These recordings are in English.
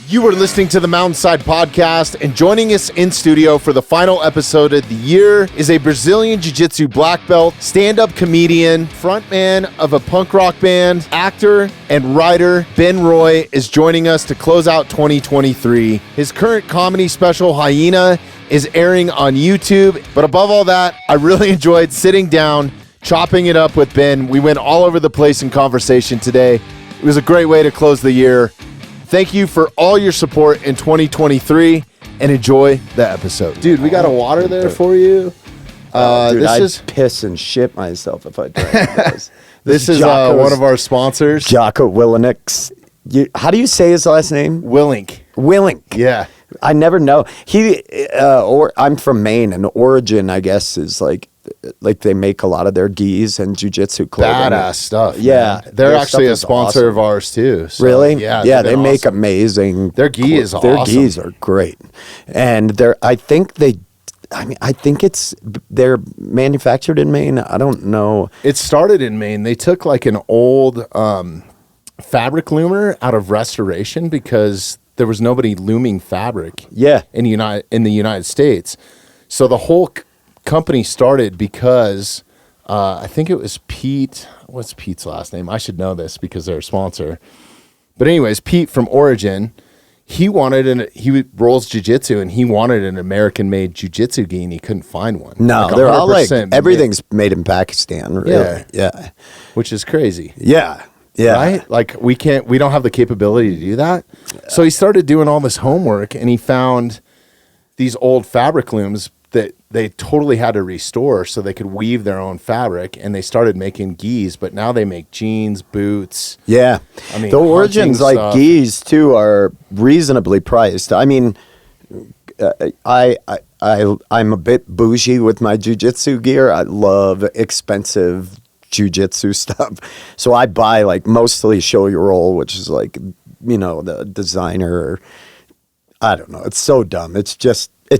You are listening to the Mountainside Podcast, and joining us in studio for the final episode of the year is a Brazilian Jiu-Jitsu black belt, stand-up comedian, frontman of a punk rock band, actor, and writer. Ben Roy is joining us to close out 2023. His current comedy special, HYENA, is airing on YouTube. But above all that, I really enjoyed sitting down, chopping it up with Ben. We went all over the place in conversation today. It was a great way to close the year. Thank you for all your support in 2023 and enjoy the episode. Dude, we got a water there for you. Dude, I'd piss and shit myself if I drank this. This is one of our sponsors. Jocko Willenick's. How do you say his last name? Willink. Yeah. I never know. I'm from Maine, and Origin, I guess, is like they make a lot of their gis and jiu-jitsu clothing. Badass stuff. Yeah. Man. They're actually a sponsor of ours too. So, really? Yeah, they make amazing. Their gi is awesome. Their gis are great. And I think it's they're manufactured in Maine. I don't know. It started in Maine. They took like an old fabric loomer out of restoration because there was nobody looming fabric in the United States. So the whole company started because I think it was Pete. What's Pete's last name? I should know this because they're a sponsor. But anyways, Pete from Origin, he rolls jiu-jitsu and he wanted an American-made jiu-jitsu gi and he couldn't find one. No, like they're all like everything's made in Pakistan. Really. Yeah, which is crazy. Yeah. Right? Like we don't have the capability to do that. So he started doing all this homework and he found these old fabric looms that they totally had to restore so they could weave their own fabric, and they started making gis, but now they make jeans, boots. Yeah. I mean, the Origins like gis too are reasonably priced. I mean, I'm a bit bougie with my jiu-jitsu gear. I love expensive jiu-jitsu stuff. So I buy like mostly Show Your Roll, which is like, the designer. I don't know. It's so dumb. It's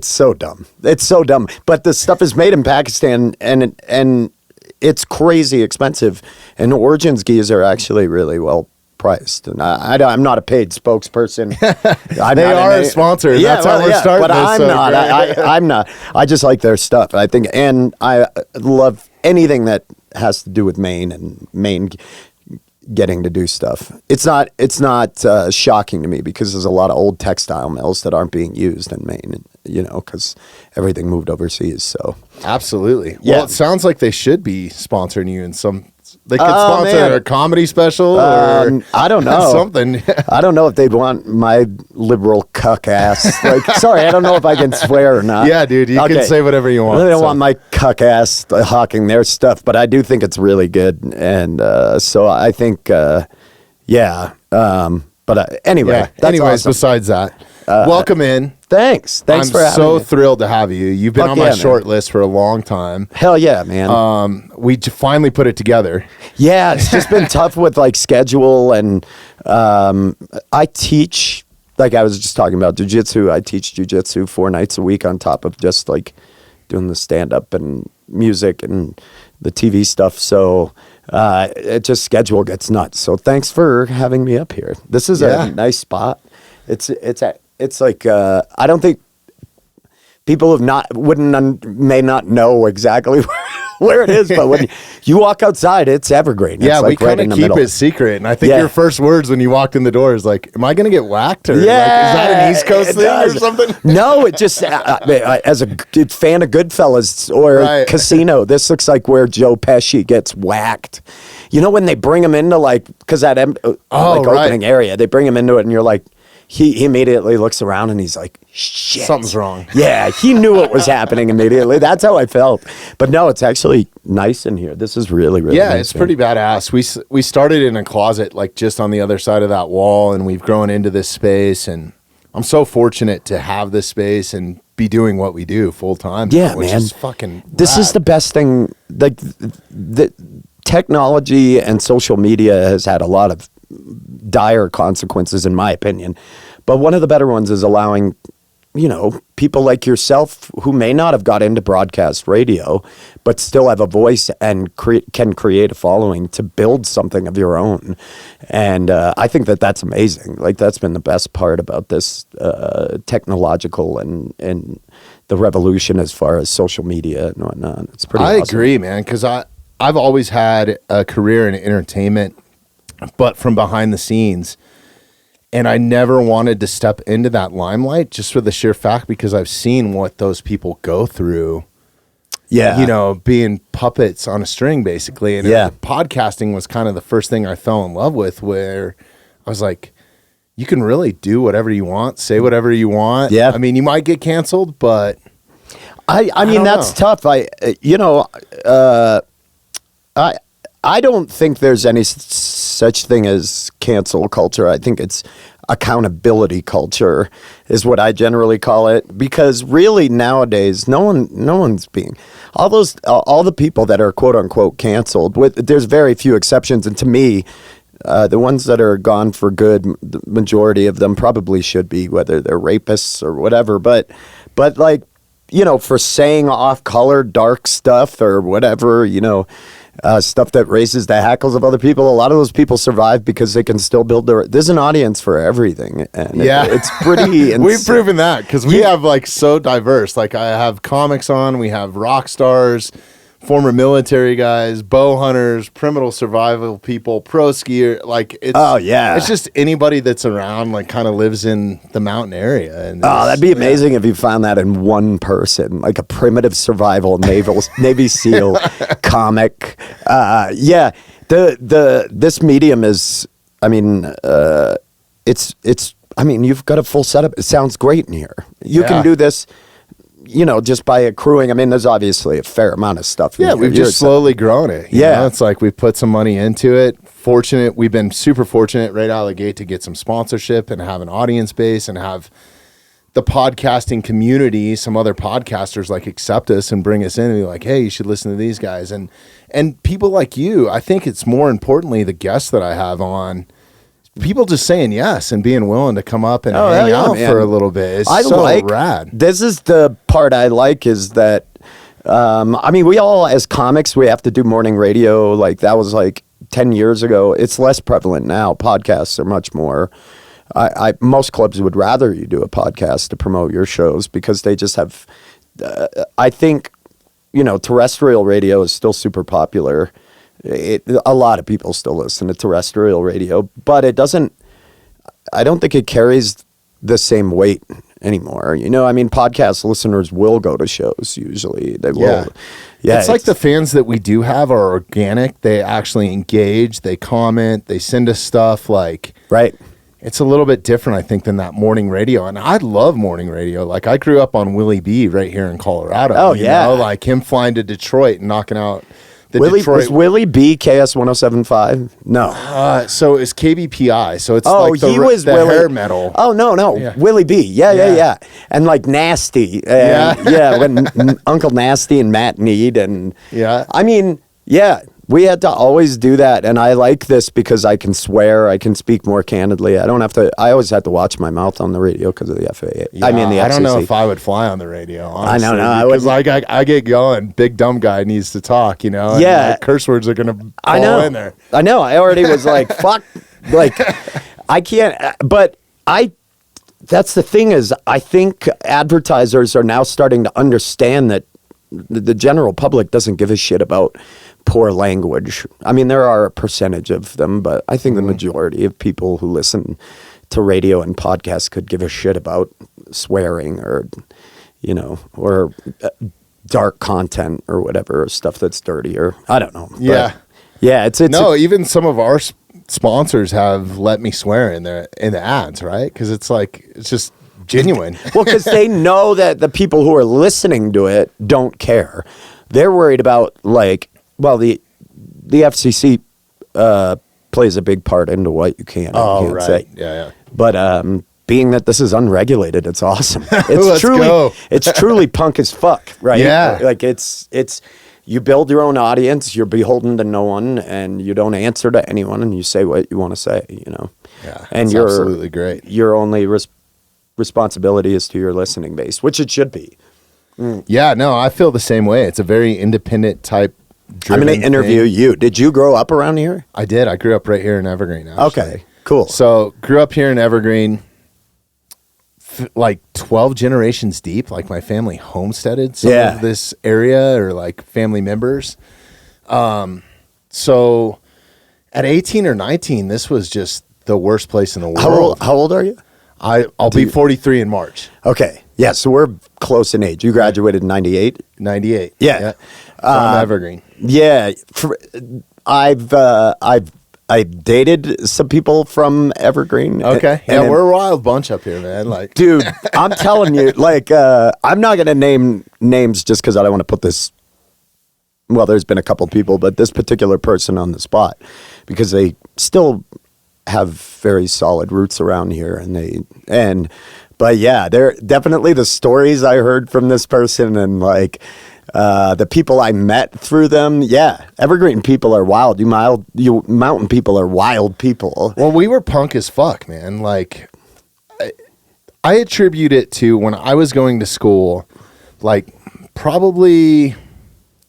so dumb. It's so dumb. But the stuff is made in Pakistan and it's crazy expensive. And Origins gis are actually really well priced. And I'm not a paid spokesperson. They are a sponsor. Yeah, that's how we're starting. But I'm not. I'm not. I just like their stuff. I think, and I love anything that has to do with Maine and Maine getting to do stuff. It's not shocking to me because there's a lot of old textile mills that aren't being used in Maine, because everything moved overseas. So absolutely. Yeah. Well, it sounds like they should be sponsoring you in some. They could sponsor a comedy special or I don't know something. I don't know if they'd want my liberal cuck ass. Like, sorry, I don't know if I can swear or not. Yeah, dude, you can say whatever you want. They don't want my cuck ass hawking their stuff, but I do think it's really good, and so I think, yeah. But anyway, yeah. Anyways, awesome. Besides that, welcome in. Thanks for having me. I'm so thrilled to have you. You've been on my short list for a long time. Hell yeah, man. We finally put it together. Yeah, it's just been tough with like schedule, and I teach, like I was just talking about jiu-jitsu. I teach jiu-jitsu 4 nights a week on top of just like doing the stand-up and music and the TV stuff. So it just schedule gets nuts. So thanks for having me up here. This is a nice spot. It's like I don't think people may not know exactly where it is, but when you walk outside, it's evergreen. Yeah, it's like we kind of keep it secret, and I think your first words when you walked in the door is like, "Am I going to get whacked?" Or like, is that an East Coast thing or something? No, it just as a fan of Goodfellas or Casino, this looks like where Joe Pesci gets whacked. You know when they bring him into because that opening area, they bring him into it, and you're like. He immediately looks around and he's like, shit. Something's wrong. Yeah, he knew what was happening immediately. That's how I felt. But no, it's actually nice in here. This is really, really nice. Yeah, it's pretty badass. We started in a closet like just on the other side of that wall, and we've grown into this space, and I'm so fortunate to have this space and be doing what we do full time. Yeah, which man. Is fucking This rad. is the best thing. Like the technology and social media has had a lot of dire consequences in my opinion, but one of the better ones is allowing people like yourself who may not have got into broadcast radio, but still have a voice and can create a following to build something of your own. And I think that's amazing. Like, that's been the best part about this technological and the revolution as far as social media and whatnot. It's pretty awesome. I agree, man, because I've always had a career in entertainment, but from behind the scenes. And I never wanted to step into that limelight just for the sheer fact because I've seen what those people go through. Yeah. Being puppets on a string, basically. And podcasting was kind of the first thing I fell in love with, where I was like, you can really do whatever you want, say whatever you want. Yeah. I mean, you might get canceled, but I mean, that's tough. I don't think there's any such thing as cancel culture. I think it's accountability culture is what I generally call it, because really nowadays no one's being all the people that are quote unquote canceled, there's very few exceptions, and to me the ones that are gone for good, the majority of them probably should be, whether they're rapists or whatever, but like, for saying off color dark stuff or whatever, stuff that raises the hackles of other people. A lot of those people survive because they can still build there's an audience for everything. And it's pretty insane. We've proven that because we have so diverse. Like, I have comics on, we have rock stars, former military guys, bow hunters, primitive survival people, pro skier. Like, it's just anybody that's around, like, kind of lives in the mountain area. And that'd be amazing if you found that in one person, like a primitive survival Navy SEAL comic. This medium is, you've got a full setup. It sounds great in here. You can do this, just by accruing. There's obviously a fair amount of stuff. Yeah, we've just slowly grown it. It's like we've put some money into it. We've been super fortunate right out of the gate to get some sponsorship and have an audience base and have the podcasting community, some other podcasters accept us and bring us in and be like, hey, you should listen to these guys. And people like you, I think it's more importantly the guests that I have on, people just saying yes and being willing to come up and hang out for a little bit. It's rad. This is the part I like, is that, we all, as comics, we have to do morning radio. Like, that was 10 years ago. It's less prevalent now. Podcasts are much more. Most clubs would rather you do a podcast to promote your shows because they just have, I think, terrestrial radio is still super popular. A lot of people still listen to terrestrial radio, but I don't think it carries the same weight anymore. Podcast listeners will go to shows usually. They will. Yeah. It's like the fans that we do have are organic. They actually engage, they comment, they send us stuff right. It's a little bit different, I think, than that morning radio. And I love morning radio. Like, I grew up on Willie B right here in Colorado. Oh, yeah. Like him flying to Detroit and knocking out Was Willie B KS 107.5? No. So it's KBPI. So it's the hair metal. Oh, no. Yeah. Willie B. Yeah. And Nasty. When Uncle Nasty and Matt Need. And we had to always do that. And I like this because I can swear, I can speak more candidly. I always had to watch my mouth on the radio because of the FAA. Yeah, the FCC. I don't know if I would fly on the radio, honestly. I know. Because I get going. Big dumb guy needs to talk, And curse words are going to fall in there. I know. I already was fuck. I can't. But that's the thing is, I think advertisers are now starting to understand that the general public doesn't give a shit about poor language. There are a percentage of them, but I think the majority of people who listen to radio and podcasts could give a shit about swearing or dark content or whatever, or stuff that's dirty, or I don't know. Yeah. It's even some of our sponsors have let me swear in the ads, right? Because it's just genuine. Well, because they know that the people who are listening to it don't care. They're worried about the FCC plays a big part into what you can and can't say. Yeah. But being that this is unregulated, it's awesome. It's it's truly punk as fuck, right? Yeah. It's you build your own audience, you're beholden to no one, and you don't answer to anyone, and you say what you want to say, Yeah. And you're absolutely great. You're only responsibility is to your listening base, which it should be. Yeah, no, I feel the same way. It's a very independent type. I'm going to interview you. Did you grow up around here? I did. I grew up right here in Evergreen. Actually. Okay, cool. So grew up here in Evergreen, like 12 generations deep. Like my family homesteaded some of this area, or like family members. So at 18 or 19, this was just the worst place in the world. How old are you? I'll be 43 in March. Okay. Yeah, so we're close in age. You graduated in 98? 98. Yeah. From Evergreen. Yeah. I've dated some people from Evergreen. Okay. Yeah, we're a wild bunch up here, man. Like, dude, I'm telling you, like, I'm not going to name names just because I don't want to put this. Well, there's been a couple people, but this particular person on the spot, because they still have very solid roots around here, but yeah, they're definitely the stories I heard from this person, and like the people I met through them. Yeah, Evergreen people are wild. You mountain people are wild people. Well, we were punk as fuck, man. Like, I attribute it to when I was going to school, like probably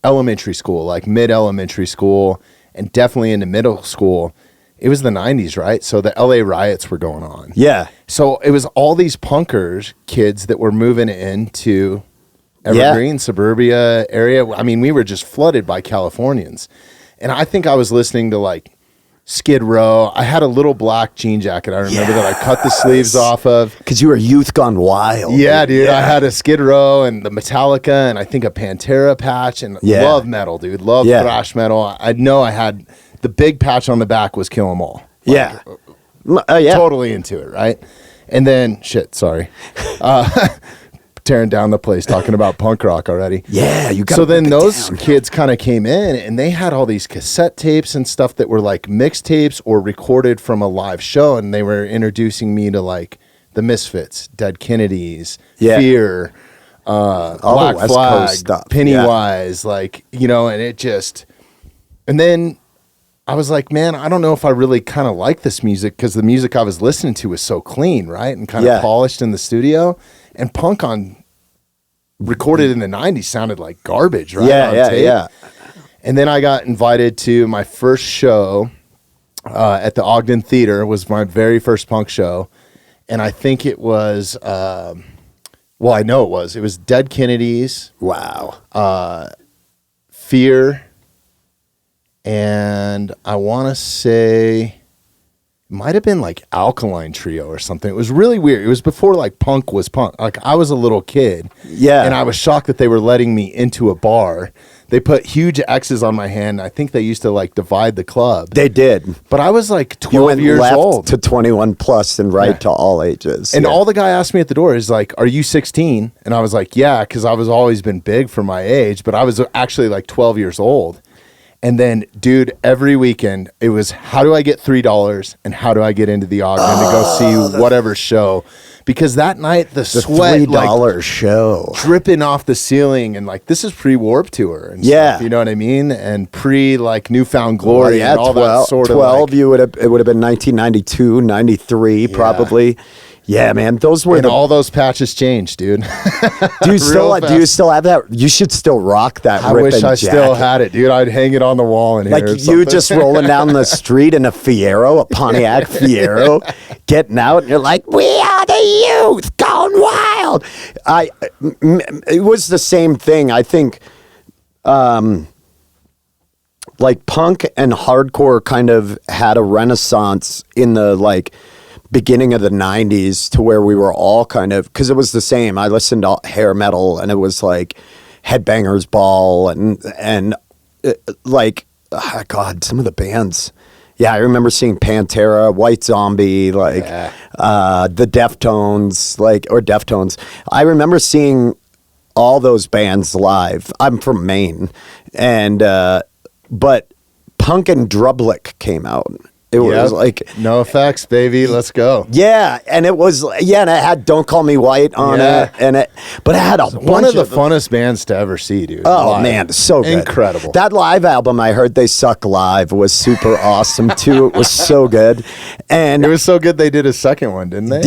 elementary school, like mid-elementary school, and definitely into middle school. It was the 90s, right? So the LA riots were going on. Yeah. So it was all these punkers, kids that were moving into Evergreen, suburbia area. I mean, we were just flooded by Californians. And I think I was listening to like Skid Row. I had a little black jean jacket. I remember that I cut the sleeves off of. Because you were youth gone wild. Yeah, dude. Yeah. I had a Skid Row and the Metallica and I think a Pantera patch, and love metal, dude. Love thrash metal. I know I had the big patch on the back was Kill 'Em All. Like, Totally into it, right? And then, tearing down the place, talking about punk rock already. Yeah, you got. So then those kids kind of came in, and they had all these cassette tapes and stuff that were like mixtapes or recorded from a live show, and they were introducing me to like the Misfits, Dead Kennedys, Fear, Black Flag, stuff. Pennywise, like, you know, and it just, and then I was like, man, I don't know if I really kind of like this music, because the music I was listening to was so clean, right, and kind of polished in the studio. And punk recorded in the 90s sounded like garbage, right? Yeah. And then I got invited to my first show at the Ogden Theater. It was my very first punk show. And I think it was, I know it was. It was Dead Kennedys. Wow. Fear. And I want to say might have been like Alkaline Trio or something. It was really weird. It was before like punk was punk. Like I was a little kid. Yeah. And I was shocked that they were letting me into a bar. They put huge X's on my hand. I think they used to like divide the club. They did. But I was like 12 you went years left old. to 21 plus and to all ages. And all the guy asked me at the door is like, are you 16? And I was like, yeah, because I was always been big for my age, but I was actually like 12 years old. And then, dude, every weekend, it was, how do I get $3 and how do I get into the Ogden to go see whatever show? Because that night, the sweat, $3 show dripping off the ceiling, and like, this is pre-Warped Tour and stuff, you know what I mean? And like Newfound Glory and all that sort of 12, it would have been 1992, 93, probably. Yeah, man, those were all those patches changed, dude. Do you still have that? You should still rock that. I wish I still had it, dude. I'd hang it on the wall in here. Like you just rolling down the street in a Fiero, a Pontiac Fiero, getting out, and you're like, "We are the youth, going wild." It was the same thing. I think, like punk and hardcore kind of had a renaissance in the like beginning of the 90s, to where we were all kind of, because it was the same. I listened to hair metal, and it was like Headbangers Ball and like, oh God, some of the bands. Yeah, I remember seeing Pantera, White Zombie, like the Deftones, or Deftones. I remember seeing all those bands live. I'm from Maine, and but Punk and Drublic came out. It was like no effects, baby. Let's go. Yeah, and it was and it had "Don't Call Me White" on it, but it had one of the funnest bands to ever see, dude. Oh live. Man, so good. Incredible. That live album I heard, They Suck Live, was super awesome too. It was so good, and it was so good they did a second one, didn't they?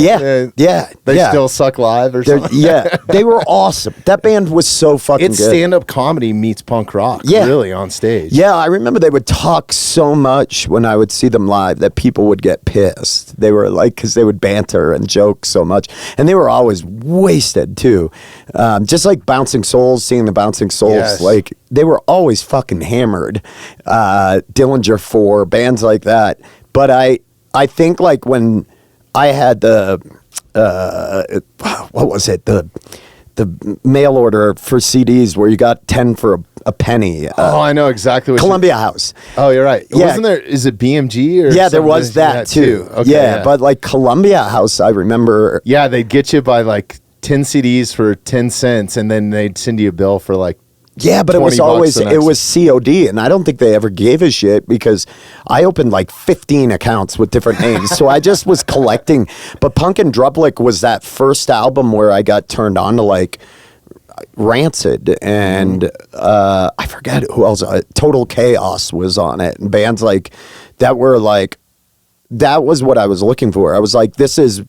Yeah. They still suck live or something. Yeah, they were awesome. That band was so fucking it's good. Stand-up comedy meets punk rock. Yeah, really on stage. Yeah, I remember they would talk so much when I would see them live that people would get pissed. They were like, because they would banter and joke so much, and they were always wasted too. Just like Bouncing Souls, seeing the Bouncing Souls, like they were always fucking hammered. Dillinger 4, bands like that. But I think like when I had the what was it, the mail order for CDs where you got 10 for a penny. I know exactly what Columbia House. Oh, you're right. Yeah. Wasn't there, is it BMG or Yeah, there was that too. Okay, yeah, but like Columbia House, I remember. Yeah, they'd get you by like 10 CDs for 10 cents and then they'd send you a bill for like Yeah, but it was always, it was COD, and I don't think they ever gave a shit because I opened like 15 accounts with different names, so I just was collecting. But Punk and Drublic was that first album where I got turned on to like Rancid, and I forget who else, Total Chaos was on it, and bands like that were like, that was what I was looking for. I was like, this is,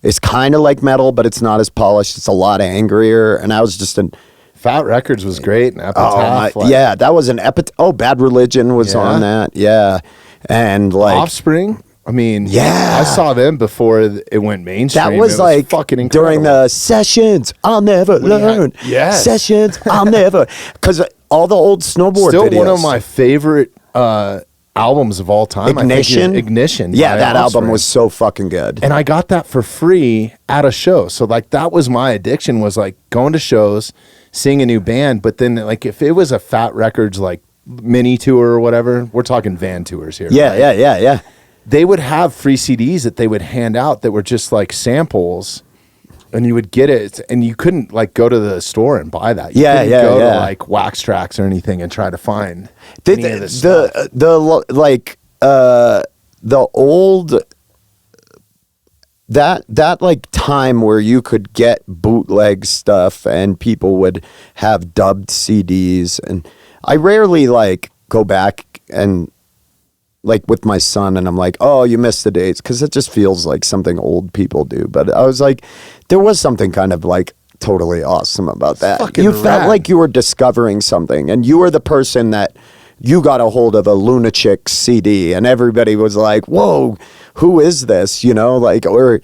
it's kind of like metal, but it's not as polished, it's a lot angrier, and I was just an... Fat Records was great. And Epitaph, yeah, that was an Bad Religion was on that. Yeah, and like Offspring. I mean, I saw them before it went mainstream. That was like fucking incredible. During the sessions. I'll never learn. Sessions. I'll never, because all the old snowboard. Still videos. One of my favorite albums of all time. Ignition. Ignition. Yeah, that album was so fucking good. And I got that for free at a show. So like that was my addiction, was like going to shows, seeing a new band, but then like if it was a Fat Records like mini tour or whatever, we're talking van tours here. Yeah, right? yeah. They would have free CDs that they would hand out that were just like samples, and you would get it, and you couldn't like go to the store and buy that. You couldn't go to like Wax Tracks or anything and try to find any of this stuff. The old. That like time where you could get bootleg stuff and people would have dubbed CDs, and I rarely like go back and like with my son and I'm like, oh, you missed the dates, because it just feels like something old people do. But I was like, there was something kind of like totally awesome about that. You felt like you were discovering something, and you were the person that you got a hold of a Lunatic CD and everybody was like, whoa, who is this? You know, like, or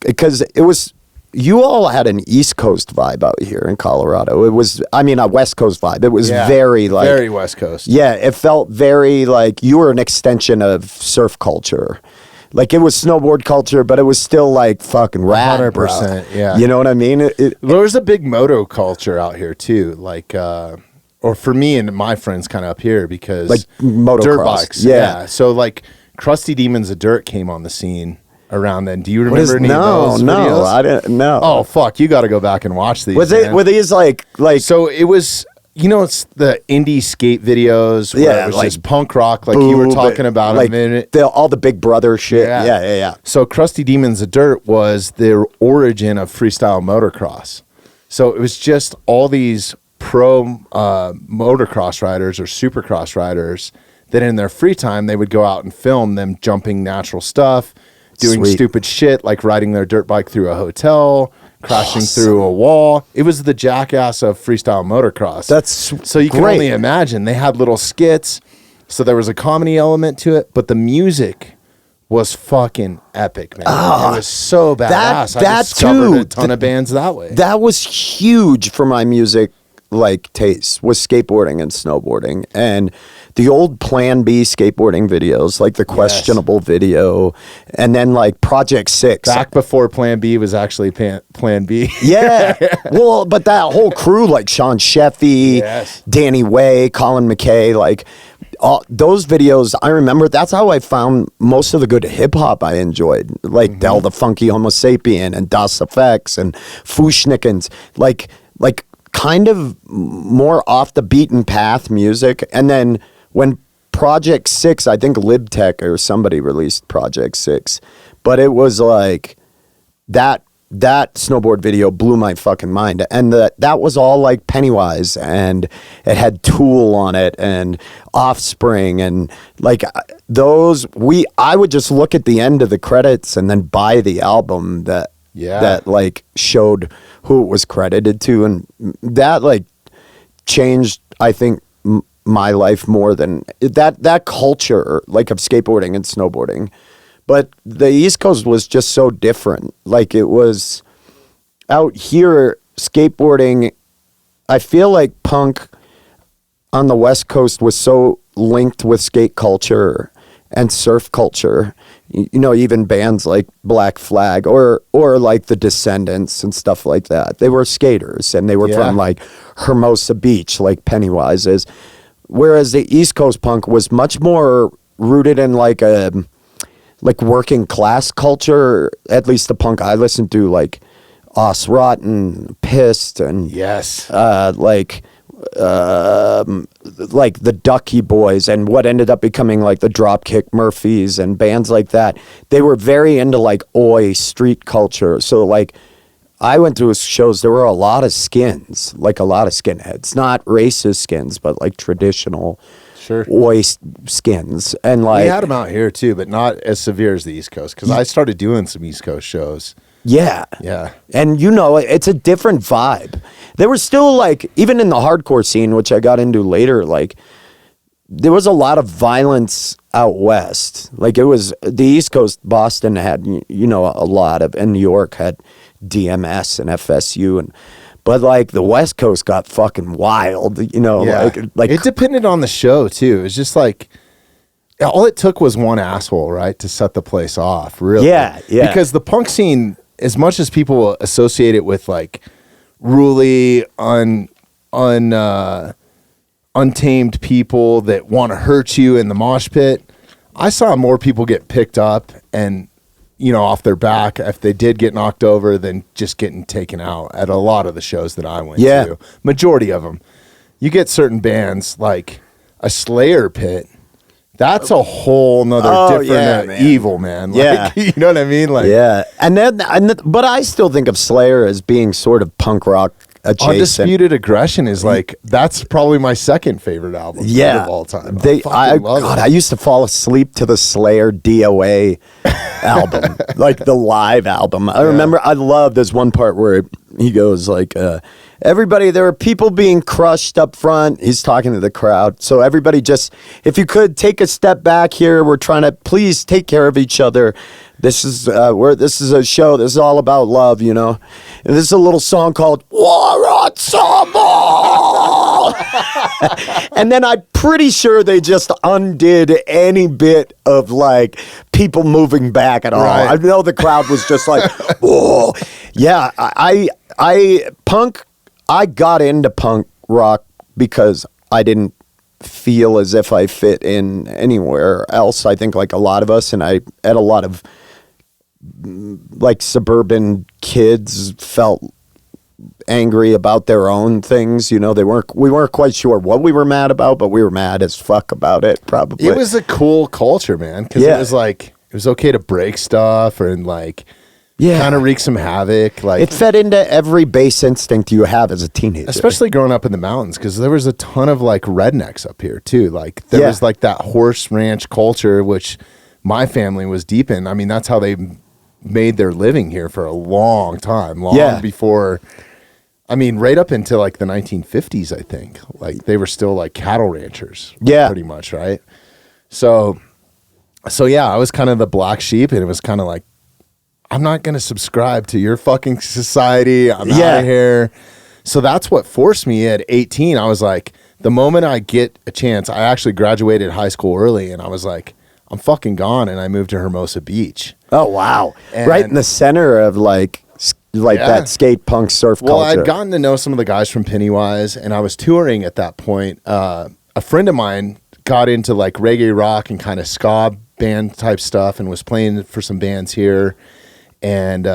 because it was, you all had an East Coast vibe out here in Colorado. It was, I mean, a West Coast vibe. It was very like, very West Coast. Yeah. It felt very like you were an extension of surf culture. Like it was snowboard culture, but it was still like fucking rad. 100%. Yeah. You know what I mean? There was a big moto culture out here too. Like, or for me and my friends kind of up here, because like motocross. Dirt bikes. Yeah. So like Crusty Demons of Dirt came on the scene around then. Do you remember any of those videos? I didn't know. Oh fuck, you got to go back and watch these. Were these like so it was, you know, it's the indie skate videos where it was like just punk rock, like you were talking about like a minute. all the Big Brother shit. Yeah. So Crusty Demons of Dirt was the origin of freestyle motocross. So it was just all these pro motocross riders or supercross riders that in their free time they would go out and film them jumping natural stuff, doing stupid shit like riding their dirt bike through a hotel, crashing through a wall. It was the Jackass of freestyle motocross. That's so you can only imagine. They had little skits, so there was a comedy element to it, but the music was fucking epic, man. It was so badass. I discovered a ton of bands that way. That was huge for my music like taste, was skateboarding and snowboarding, and the old Plan B skateboarding videos, like the Questionable video, and then like Project 6 back before Plan B was actually Plan B. Yeah. Well, but that whole crew, like Sean Sheffy, Danny Way, Colin McKay, like all those videos, I remember that's how I found most of the good hip hop I enjoyed, like Del the Funky Homo Sapien and Das Effects and Fushnikins, like kind of more off the beaten path music. And then when Project 6, I think LibTech or somebody released Project 6, but it was like that snowboard video blew my fucking mind, and that was all like Pennywise, and it had Tool on it and Offspring, and like I would just look at the end of the credits and then buy the album that like showed who it was credited to, and that like changed, I think, my life more than that culture like of skateboarding and snowboarding. But the East Coast was just so different. Like, it was out here, skateboarding, I feel like punk on the West Coast was so linked with skate culture and surf culture. You know, even bands like Black Flag or like the Descendants and stuff like that. They were skaters, and they were from like Hermosa Beach, like Pennywise is. Whereas the East Coast punk was much more rooted in like a working class culture. At least the punk I listened to, like Os Rotten, Pissed, and like the Ducky Boys, and what ended up becoming like the Dropkick Murphys and bands like that. They were very into like oi street culture. So like I went to shows, there were a lot of skins, like a lot of skinheads, not racist skins, but like traditional oi skins. And like, we had them out here too, but not as severe as the East Coast, because I started doing some East Coast shows. Yeah. And you know, it's a different vibe. There was still like, even in the hardcore scene, which I got into later, like there was a lot of violence out west. Like it was the East Coast, Boston had, you know, a lot of, and New York had DMS and FSU, but like the West Coast got fucking wild, you know. Like it depended on the show too. It was just like, all it took was one asshole, right, to set the place off, really. Yeah. Because the punk scene, as much as people associate it with like really untamed people that want to hurt you in the mosh pit, I saw more people get picked up and, you know, off their back if they did get knocked over than just getting taken out at a lot of the shows that I went to. Majority of them. You get certain bands like a Slayer pit. That's a whole nother different evil, man. Like, you know what I mean? Like, but I still think of Slayer as being sort of punk rock adjacent. Undisputed Aggression is like, that's probably my second favorite album of all time. I used to fall asleep to the Slayer DOA album, like the live album. I remember, I love this one part where he goes like, everybody, there are people being crushed up front. He's talking to the crowd. So everybody just, if you could take a step back here, we're trying to please take care of each other. This is this is a show. This is all about love, you know. And this is a little song called War Ensemble. And then I'm pretty sure they just undid any bit of like people moving back at all. Right. I know the crowd was just like, whoa. Yeah, I got into punk rock because I didn't feel as if I fit in anywhere else. I think like a lot of us, and I had a lot of like suburban kids felt angry about their own things. You know, we weren't quite sure what we were mad about, but we were mad as fuck about it, probably. It was a cool culture, man, because it was like, it was okay to break stuff and like kind of wreak some havoc. Like, it fed into every base instinct you have as a teenager, especially growing up in the mountains, because there was a ton of like rednecks up here too. Like there was like that horse ranch culture, which my family was deep in. I mean, that's how they made their living here for a long time, before, I mean, right up until like the 1950s, I think. Like they were still like cattle ranchers, pretty much, right? So yeah, I was kind of the black sheep, and it was kind of like, I'm not going to subscribe to your fucking society. I'm out of here. So that's what forced me at 18. I was like, the moment I get a chance, I actually graduated high school early, and I was like, I'm fucking gone. And I moved to Hermosa Beach. Oh, wow. And right in the center of like that skate punk surf culture. Well, I'd gotten to know some of the guys from Pennywise, and I was touring at that point. A friend of mine got into like reggae rock and kind of ska band type stuff and was playing for some bands here. And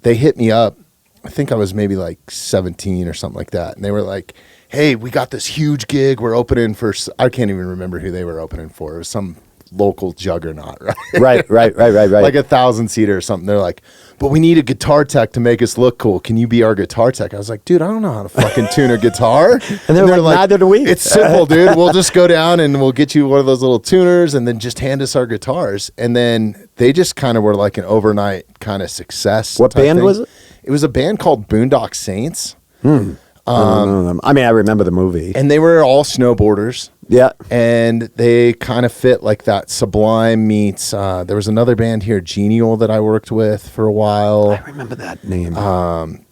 they hit me up. I think I was maybe like 17 or something like that. And they were like, hey, we got this huge gig. We're opening for, I can't even remember who they were opening for. It was some local juggernaut, right? Right. Like 1,000-seater or something. They're like, but we need a guitar tech to make us look cool. Can you be our guitar tech? I was like, dude, I don't know how to fucking tune a guitar. And they're like, neither do we. It's simple, dude. We'll just go down and we'll get you one of those little tuners and then just hand us our guitars. And then they just kind of were like an overnight kind of success. What band was it? It was a band called Boondock Saints. I mean, I remember the movie. And they were all snowboarders. Yeah. And they kind of fit like that Sublime meets, there was another band here, Genial, that I worked with for a while. I remember that name.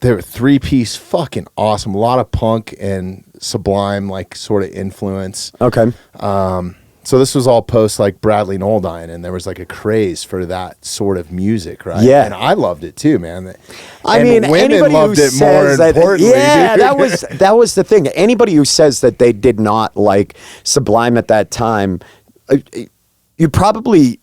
They were 3-piece, fucking awesome. A lot of punk and Sublime like sort of influence. Okay. So this was all post like Bradley Noldyne, and there was like a craze for that sort of music, right? Yeah. And I loved it too, man. I And mean, women anybody loved who it more says that, importantly. yeah, dude. that was the thing. Anybody who says that they did not like Sublime at that time, you probably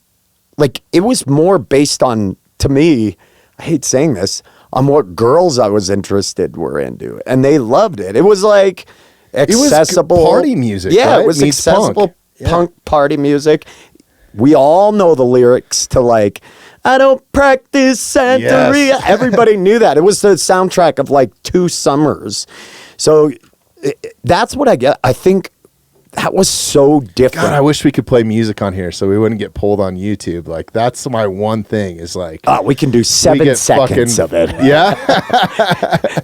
like it was more based on, to me, I hate saying this, on what girls I was interested were into, and they loved it. It was like accessible it was party music. Yeah, right? it was Meets accessible punk. punk party music. We all know the lyrics to like, I don't practice Santeria. Yes. Everybody knew that. It was the soundtrack of like 2 summers. So that's what I get. I think that was so different. God, I wish we could play music on here so we wouldn't get pulled on YouTube. Like that's my one thing is like, we can do 7 seconds of it. Yeah.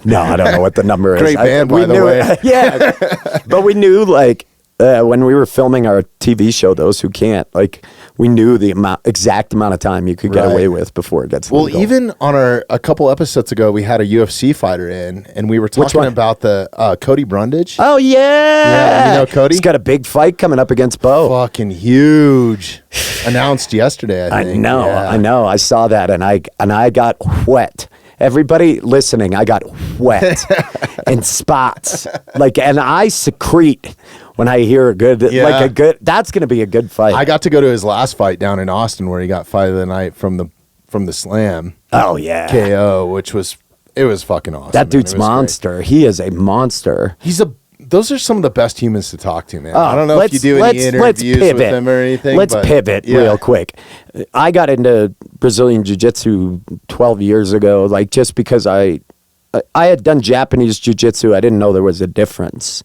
No, I don't know what the number is. Great band, by the way. Yeah. But we knew like when we were filming our TV show, Those Who Can't, like we knew the exact amount of time you could get away with before it gets legal. Even on a couple episodes ago, we had a UFC fighter in, and we were talking about the Cody Brundage. Oh, yeah. Yeah, you know Cody? He's got a big fight coming up against Bo. Fucking huge. Announced yesterday, I think. I know. I saw that, and I got wet. Everybody listening, I got wet in spots. Like, and I secrete when I hear that's going to be a good fight. I got to go to his last fight down in Austin where he got fight of the night from the Slam. Oh, yeah. KO, which was fucking awesome. That dude's monster. Great. He is a monster. Those are some of the best humans to talk to, man. I don't know if you do any interviews with them or anything. Let's pivot real quick. I got into Brazilian Jiu-Jitsu 12 years ago, like just because I had done Japanese Jiu-Jitsu. I didn't know there was a difference.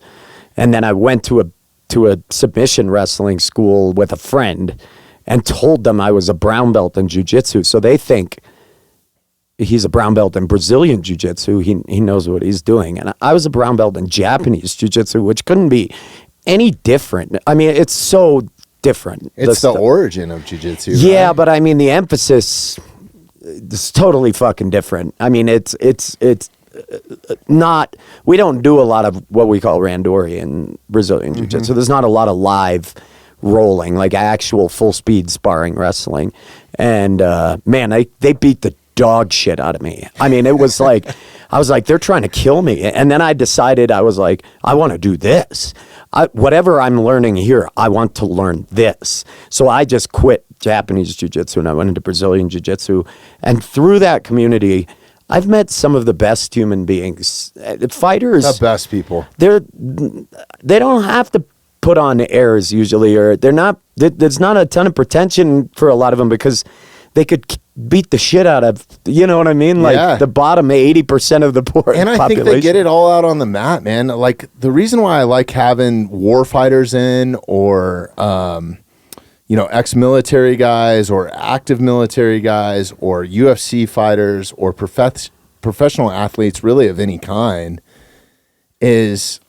And then I went to a submission wrestling school with a friend and told them I was a brown belt in Jiu-Jitsu. So they think he's a brown belt in Brazilian Jiu-Jitsu. He knows what he's doing. And I was a brown belt in Japanese Jiu-Jitsu, which couldn't be any different. I mean, it's so different. It's the origin of Jiu-Jitsu. Yeah, right? but I mean, the emphasis is totally fucking different. I mean, it's not, we don't do a lot of what we call randori in Brazilian Jiu-Jitsu. There's not a lot of live rolling, like actual full speed sparring wrestling. And man, they beat the dog shit out of me. I mean, it was like, I was like, they're trying to kill me. And then I decided, I was like, I want to do this. Whatever I'm learning here, I want to learn this. So I just quit Japanese Jiu-Jitsu and I went into Brazilian Jiu-Jitsu. And through that community, I've met some of the best human beings. Fighters. The best people. They don't have to put on airs usually, or there's not a ton of pretension for a lot of them because they could beat the shit out of, you know what I mean? Like the bottom 80% of the population. And I think they get it all out on the mat, man. Like the reason why I like having war fighters in or, ex-military guys or active military guys or UFC fighters or professional athletes really of any kind is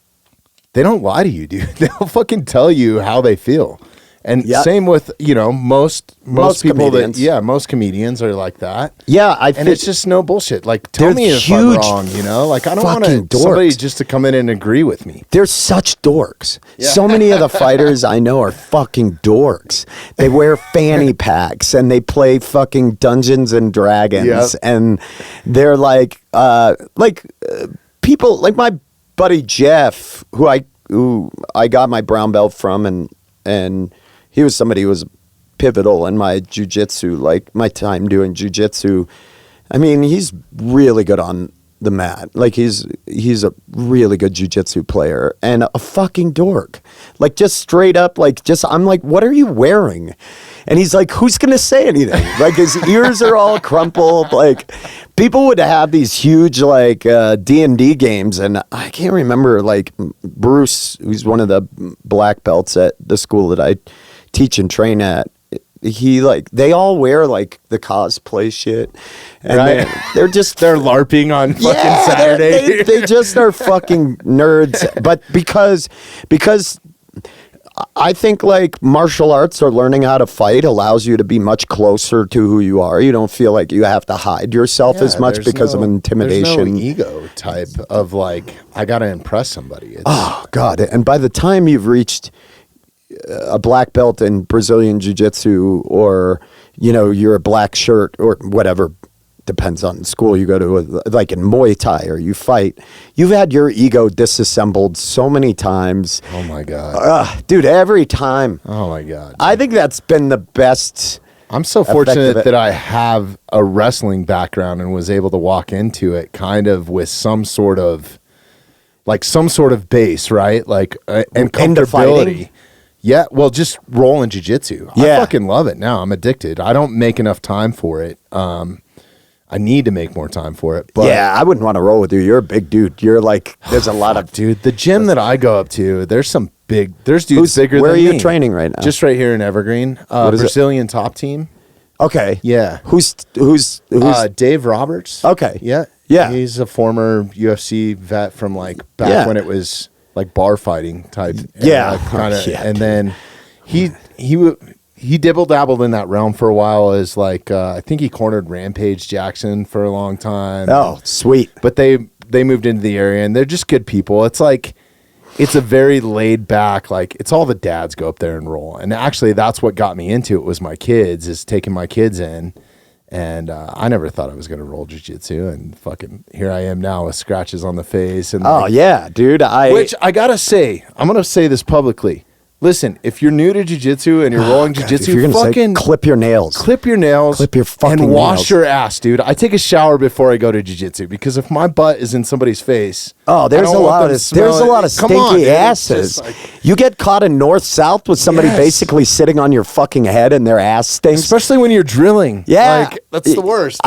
they don't lie to you, dude. They'll fucking tell you how they feel. And same with, most people comedians. most comedians are like that. Yeah. And it's just no bullshit. Like, tell me if I'm wrong, Like, I don't want somebody just to come in and agree with me. They're such dorks. Yeah. So many of the fighters I know are fucking dorks. They wear fanny packs and they play fucking Dungeons and Dragons. And they're like people, like my buddy Jeff, who I got my brown belt from and he was somebody who was pivotal in my jiu-jitsu, like my time doing jiu-jitsu. I mean, he's really good on the mat. Like he's a really good jiu-jitsu player and a fucking dork. Like just straight up, I'm like, what are you wearing? And he's like, who's gonna say anything? Like his ears are all crumpled. Like people would have these huge like D&D games, and I can't remember, like Bruce, who's one of the black belts at the school that I teach and train at. They all wear like the cosplay shit, and right. they're LARPing on fucking Saturday. They just are fucking nerds. But because I think like martial arts or learning how to fight allows you to be much closer to who you are. You don't feel like you have to hide yourself as much because of intimidation. There's no ego type of like, I got to impress somebody. Oh, God. And by the time you've reached a black belt in Brazilian Jiu-Jitsu, or, you're a black shirt or whatever, depends on the school you go to, like in Muay Thai or you fight, you've had your ego disassembled so many times. Oh my God. Dude, every time. Oh my God. I think that's been the best. I'm so fortunate that I have a wrestling background and was able to walk into it kind of with some sort of base, right? Like, and comfortability. Yeah, well, just rolling jiu-jitsu. Yeah. I fucking love it now. I'm addicted. I don't make enough time for it. I need to make more time for it. But yeah, I wouldn't want to roll with you. You're a big dude. You're like, there's a lot of... Dude, the gym that I go up to, there's dudes bigger than me. Where are you training right now? Just right here in Evergreen. Brazilian top team. Okay. Yeah. Who's Dave Roberts. Okay. Yeah. Yeah. He's a former UFC vet from like back when it was like bar fighting type. Yeah. And then he dibble dabbled in that realm for a while as like I think he cornered Rampage Jackson for a long time. Oh, sweet. But they moved into the area and they're just good people. It's like it's a very laid back, like it's all the dads go up there and roll. And actually that's what got me into it was my kids, is taking my kids in. And I never thought I was going to roll jiu-jitsu, and fucking here I am now with scratches on the face. And yeah, dude. Which I got to say, I'm going to say this publicly. Listen, if you're new to jiu-jitsu and you're rolling jiu-jitsu, fucking clip your nails. Clip your nails. Clip your fucking and wash nails. your ass, dude. I take a shower before I go to jiu-jitsu because if my butt is in somebody's face, there's a lot of stinky asses. Like, you get caught in north-south with somebody basically sitting on your fucking head and their ass stinks. Especially when you're drilling. Yeah. Like, that's the worst.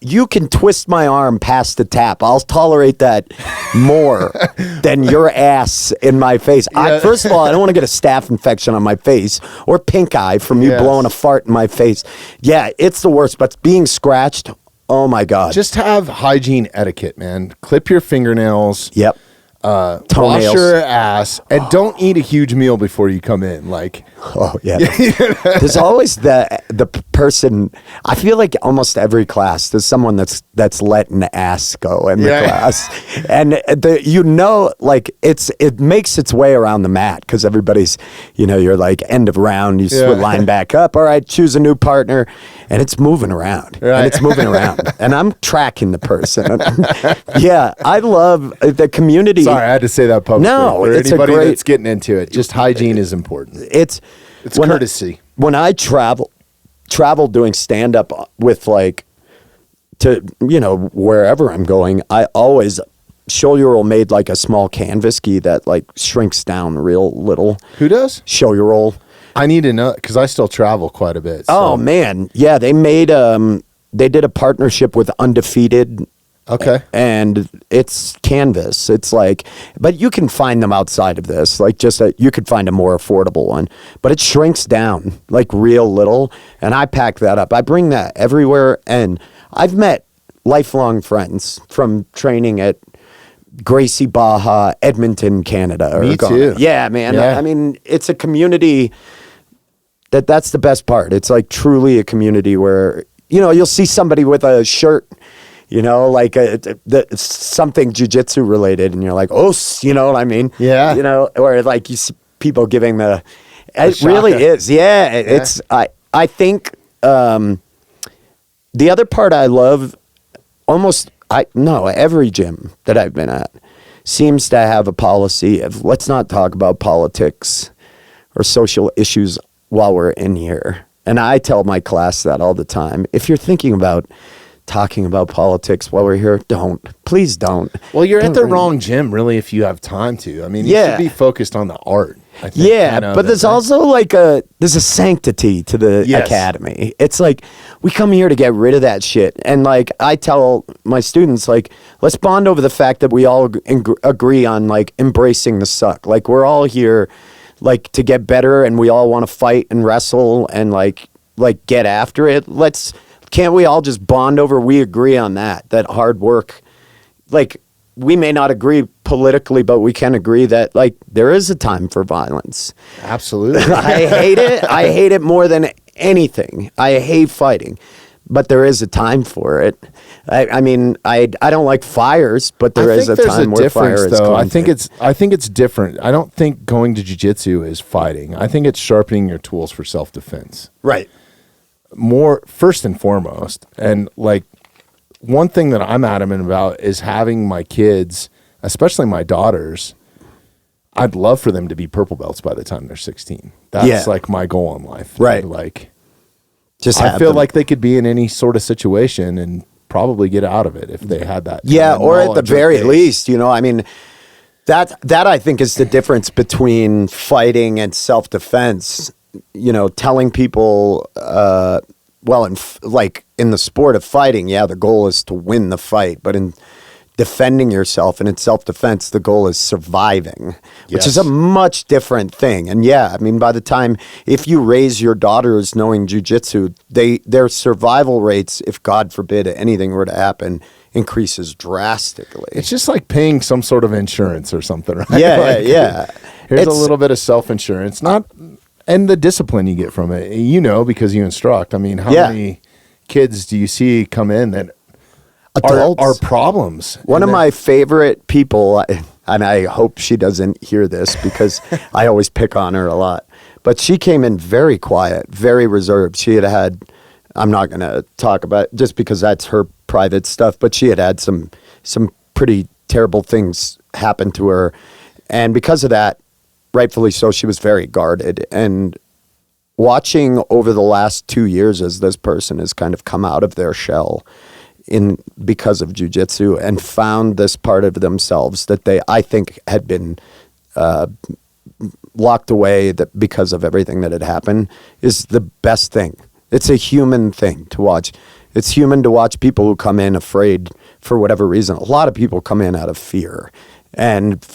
You can twist my arm past the tap. I'll tolerate that more than your ass in my face. Yeah. First of all, I don't want to get a staph infection on my face or pink eye from you blowing a fart in my face. Yeah, it's the worst, but being scratched, oh my God. Just have hygiene etiquette, man. Clip your fingernails. Yep. Wash Toenails. your ass, and don't eat a huge meal before you come in. Like, oh yeah, there's always the person. I feel like almost every class there's someone that's letting the ass go in the class, and like it makes its way around the mat because everybody's, you're like end of round, you line back up. All right, choose a new partner, and it's moving around, and I'm tracking the person. Yeah, I love the community. Sorry, I had to say that publicly. No, for it's anybody that's getting into it, just hygiene is important. It's courtesy. When I travel doing stand up with wherever I'm going, I always show-your-roll made like a small canvas gi that like shrinks down real little. Who does? Show-your-roll. I need to know because I still travel quite a bit. So. Oh man, yeah, they made they did a partnership with Undefeated. Okay. And it's canvas. It's like, but you can find them outside of this. Like you could find a more affordable one, but it shrinks down like real little. And I pack that up. I bring that everywhere. And I've met lifelong friends from training at Gracie Baja, Edmonton, Canada. Me too. Yeah, man. Yeah. I mean, it's a community that's the best part. It's like truly a community where, you'll see somebody with a shirt, like something jiu-jitsu related, and you're like, oh, you know what I mean? Yeah. Or like you see people giving it really is. Yeah. It's, I think the other part I love every gym that I've been at seems to have a policy of let's not talk about politics or social issues while we're in here. And I tell my class that all the time. If you're thinking about talking about politics while we're here. Please don't. Well, you're at the wrong gym, really, if you have time to. I mean, you should be focused on the art. I think, but there's also like there's a sanctity to the academy. It's like we come here to get rid of that shit. And like I tell my students, like, let's bond over the fact that we all agree on like embracing the suck. Like we're all here like to get better, and we all want to fight and wrestle and like get after it. Can't we all just bond over we agree on that hard work, like we may not agree politically, but we can agree that like there is a time for violence. Absolutely. I hate it. I hate it more than anything. I hate fighting, but there is a time for it. I mean, I don't like fires, but there is a time where fire is though. I think it's different. I don't think going to jiu-jitsu is fighting. I think it's sharpening your tools for self-defense. Right. More first and foremost. And like one thing that I'm adamant about is having my kids, especially my daughters, I'd love for them to be purple belts by the time they're 16. That's like my goal in life. Right. Like just I feel like they could be in any sort of situation and probably get out of it if they had that. Or at the very least, you know, I mean, that I think is the difference between fighting and self-defense. You know, telling people, like in the sport of fighting, the goal is to win the fight, but in defending yourself and in self-defense, the goal is surviving, which is a much different thing. And I mean, by the time, if you raise your daughters knowing jiu-jitsu, their survival rates, if God forbid anything were to happen, increases drastically. It's just like paying some sort of insurance or something, right? Here's a little bit of self-insurance, and the discipline you get from it, you know, because you instruct. I mean, how many kids do you see come in that are problems? One of my favorite people, and I hope she doesn't hear this because I always pick on her a lot, but she came in very quiet, very reserved. She had I'm not going to talk about it just because that's her private stuff, but she had some pretty terrible things happen to her. And because of that, rightfully so, she was very guarded. And watching over the last 2 years as this person has kind of come out of their shell because of jiu-jitsu and found this part of themselves that I think had been locked away because of everything that had happened is the best thing. It's a human thing to watch. It's human to watch people who come in afraid for whatever reason. A lot of people come in out of fear, and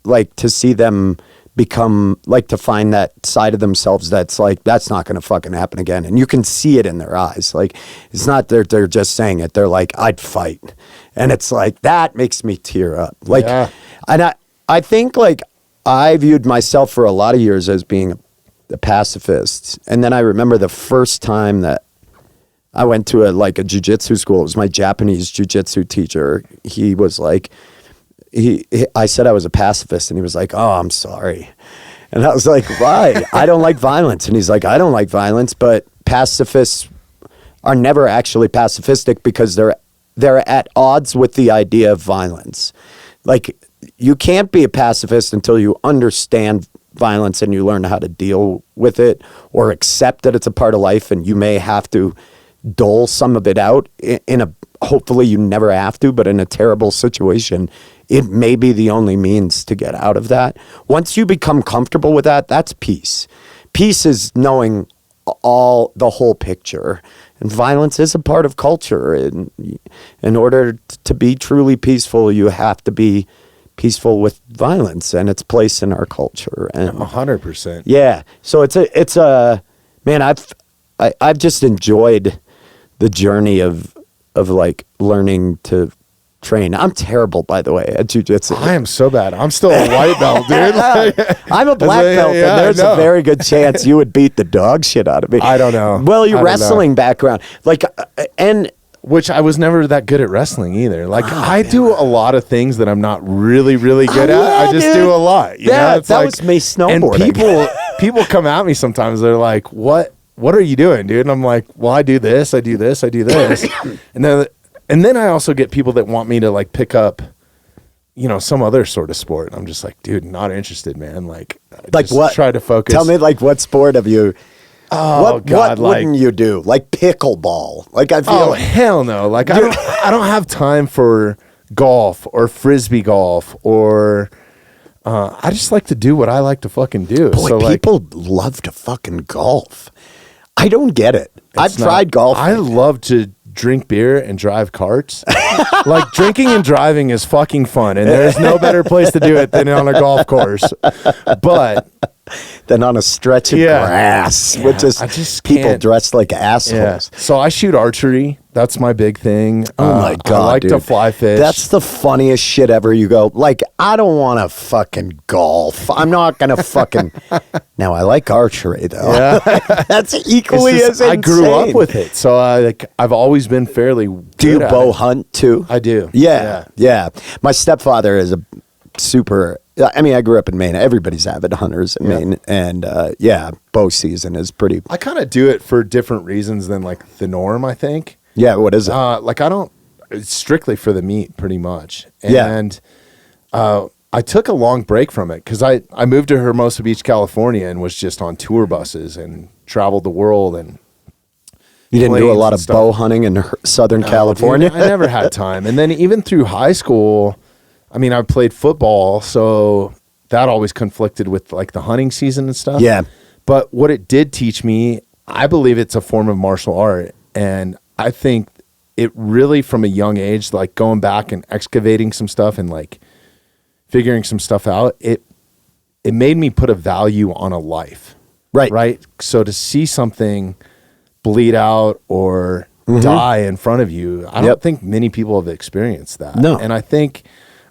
like to see them become like to find that side of themselves that's like, that's not going to fucking happen again. And you can see it in their eyes. Like, it's not that they're just saying it. They're like, I'd fight. And it's like, that makes me tear up. Like, and I think like I viewed myself for a lot of years as being a pacifist. And then I remember the first time that I went to a jiu-jitsu school. It was my Japanese jiu-jitsu teacher. He was like, I said I was a pacifist, and he was like, oh, I'm sorry. And I was like, why? I don't like violence. And he's like, I don't like violence, but pacifists are never actually pacifistic because they're at odds with the idea of violence. Like, you can't be a pacifist until you understand violence and you learn how to deal with it or accept that it's a part of life, and you may have to dole some of it out hopefully you never have to, but in a terrible situation, it may be the only means to get out of that. Once you become comfortable with that, that's peace. Peace is knowing the whole picture. And violence is a part of culture. And in order to be truly peaceful, you have to be peaceful with violence and its place in our culture. And 100%. Yeah. So it's a man, I've just enjoyed the journey of like learning to train. I'm terrible, by the way, at jiu-jitsu. I am so bad. I'm still a white belt, dude. I'm a black belt, and there's a very good chance you would beat the dog shit out of me. I don't know. Well, your wrestling background, which I was never that good at wrestling either. Like, I do a lot of things that I'm not really, really good at. I just do a lot. You know? It's that was me snowboarding. And people come at me sometimes. They're like, what are you doing, dude? And I'm like, well, I do this, I do this, I do this. And then I also get people that want me to like pick up, some other sort of sport. And I'm just like, dude, not interested, man. Like what? Try to focus. Tell me, like, what sport have you? Oh, what God, wouldn't you do? Like pickleball. Like I feel Oh, hell no. Like I don't have time for golf or frisbee golf or I just like to do what I like to fucking do. boy, So people love to fucking golf. I don't get it. I've tried golf. I love to drink beer and drive carts. Like drinking and driving is fucking fun, and there's no better place to do it than on a golf course. But than on a stretch of grass, which is I just people can't. dressed like assholes. So I shoot archery. That's my big thing. Oh my God, I like dude. to fly fish. That's the funniest shit ever. You go, like, I don't want to fucking golf. I'm not going to fucking. Now, I like archery, though. Yeah. That's equally as insane. I grew up with it. So I've always been fairly Do you bow hunt, too? I do. Yeah. My stepfather is a super. I mean, I grew up in Maine. Everybody's avid hunters in Maine. And bow season is pretty. I kind of do it for different reasons than like the norm, I think. Yeah, what is it? It's strictly for the meat, pretty much. And I took a long break from it because I moved to Hermosa Beach, California, and was just on tour buses and traveled the world. And you didn't do a lot of bow hunting in Southern California? Dude, I never had time. And then even through high school, I mean, I played football, so that always conflicted with like the hunting season and stuff. Yeah. But what it did teach me, I believe it's a form of martial art. And I think it really, from a young age, like going back and excavating some stuff and like figuring some stuff out, it made me put a value on a life. Right. So to see something bleed out or die in front of you, I don't think many people have experienced that. No. And I think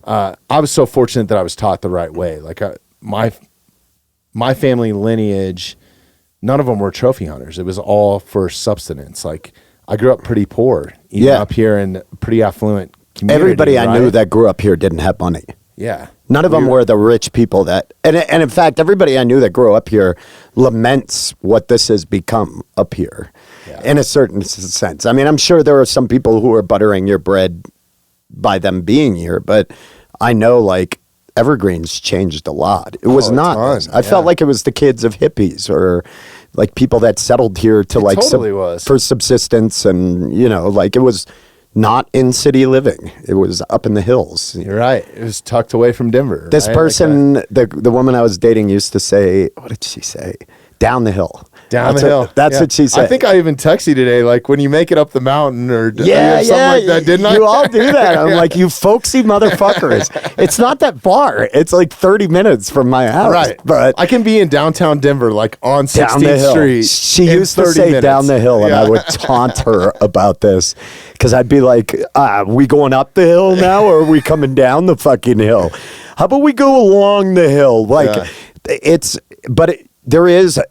I was so fortunate that I was taught the right way. Like my family lineage, none of them were trophy hunters. It was all for subsistence. Like I grew up pretty poor, even up here in a pretty affluent community. Everybody I knew that grew up here didn't have money. Yeah. None of them were the rich people that, and in fact, everybody I knew that grew up here laments what this has become up here in a certain sense. I mean, I'm sure there are some people who are buttering your bread by them being here, but I know like Evergreen's changed a lot. It was not. I felt like it was the kids of hippies or like people that settled here to like for subsistence, and you know, like it was not in city living. It was up in the hills. You're right. It was tucked away from Denver. This person, the woman I was dating used to say, what did she say? Down the hill. Down the hill. That's what she said. I think I even texted you today, like when you make it up the mountain or something like that, didn't I? You all do that. I'm like, you folksy motherfuckers. It's not that far. It's like 30 minutes from my house. Right. But I can be in downtown Denver, like on 16th Street. She used to say down the hill, and I would taunt her about this because I'd be like, are we going up the hill now or are we coming down the fucking hill? How about we go along the hill? Like there is,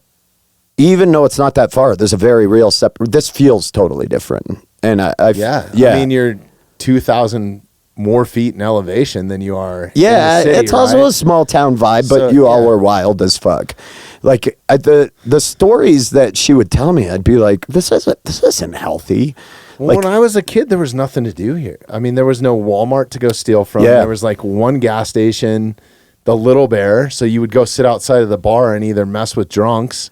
even though it's not that far, there's a very real step. This feels totally different. And I mean, you're 2,000 more feet in elevation than you are. Yeah, in the city, it's also a small town vibe, but you all were wild as fuck. Like the stories that she would tell me, I'd be like, this isn't healthy. Well, when I was a kid, there was nothing to do here. I mean, there was no Walmart to go steal from. Yeah. There was like one gas station, the Little Bear. So you would go sit outside of the bar and either mess with drunks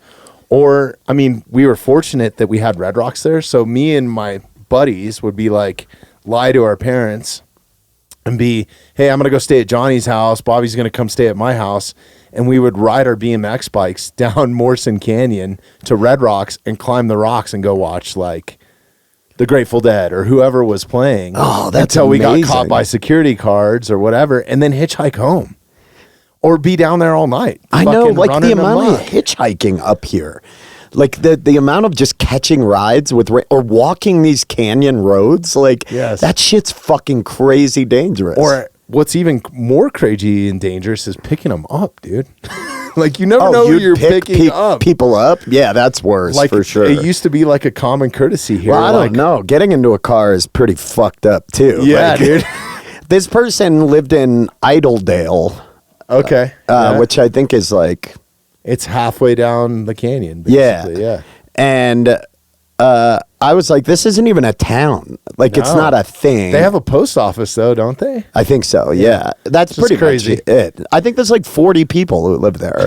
or, I mean, we were fortunate that we had Red Rocks there. So me and my buddies would be like, lie to our parents and be, hey, I'm going to go stay at Johnny's house. Bobby's going to come stay at my house. And we would ride our BMX bikes down Morrison Canyon to Red Rocks and climb the rocks and go watch like the Grateful Dead or whoever was playing. Oh, that's until amazing. we got caught by security guards or whatever, and then hitchhike home or be down there all night. I know, like the amount of hitchhiking up here, like the amount of just catching rides with or walking these canyon roads, like that shit's fucking crazy dangerous. Or what's even more crazy and dangerous is picking them up, dude. Like you never know who you're picking up. People up? Yeah, that's worse, like, for sure. It used to be like a common courtesy here. Well, I don't know. Getting into a car is pretty fucked up too. Yeah, like, dude. This person lived in Idledale. Okay. Which I think is like, it's halfway down the canyon. Basically. Yeah. And I was like, this isn't even a town. Like, it's No. not a thing. They have a post office though, don't they? I think so. Yeah, that's Just pretty crazy. much it. I think there's like 40 people who live there,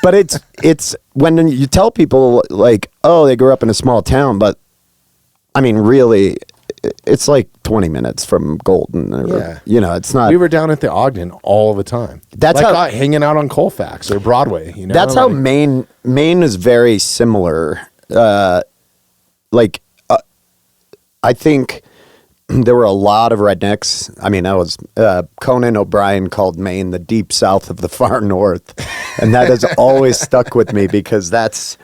but it's when you tell people like, oh, they grew up in a small town, but I mean, really, it's like 20 minutes from Golden. Or, it's not. We were down at the Ogden all the time. That's like how hanging out on Colfax or Broadway. That's how Maine is very similar. I think there were a lot of rednecks. I mean, Conan O'Brien called Maine the deep south of the far north, and that has always stuck with me because that's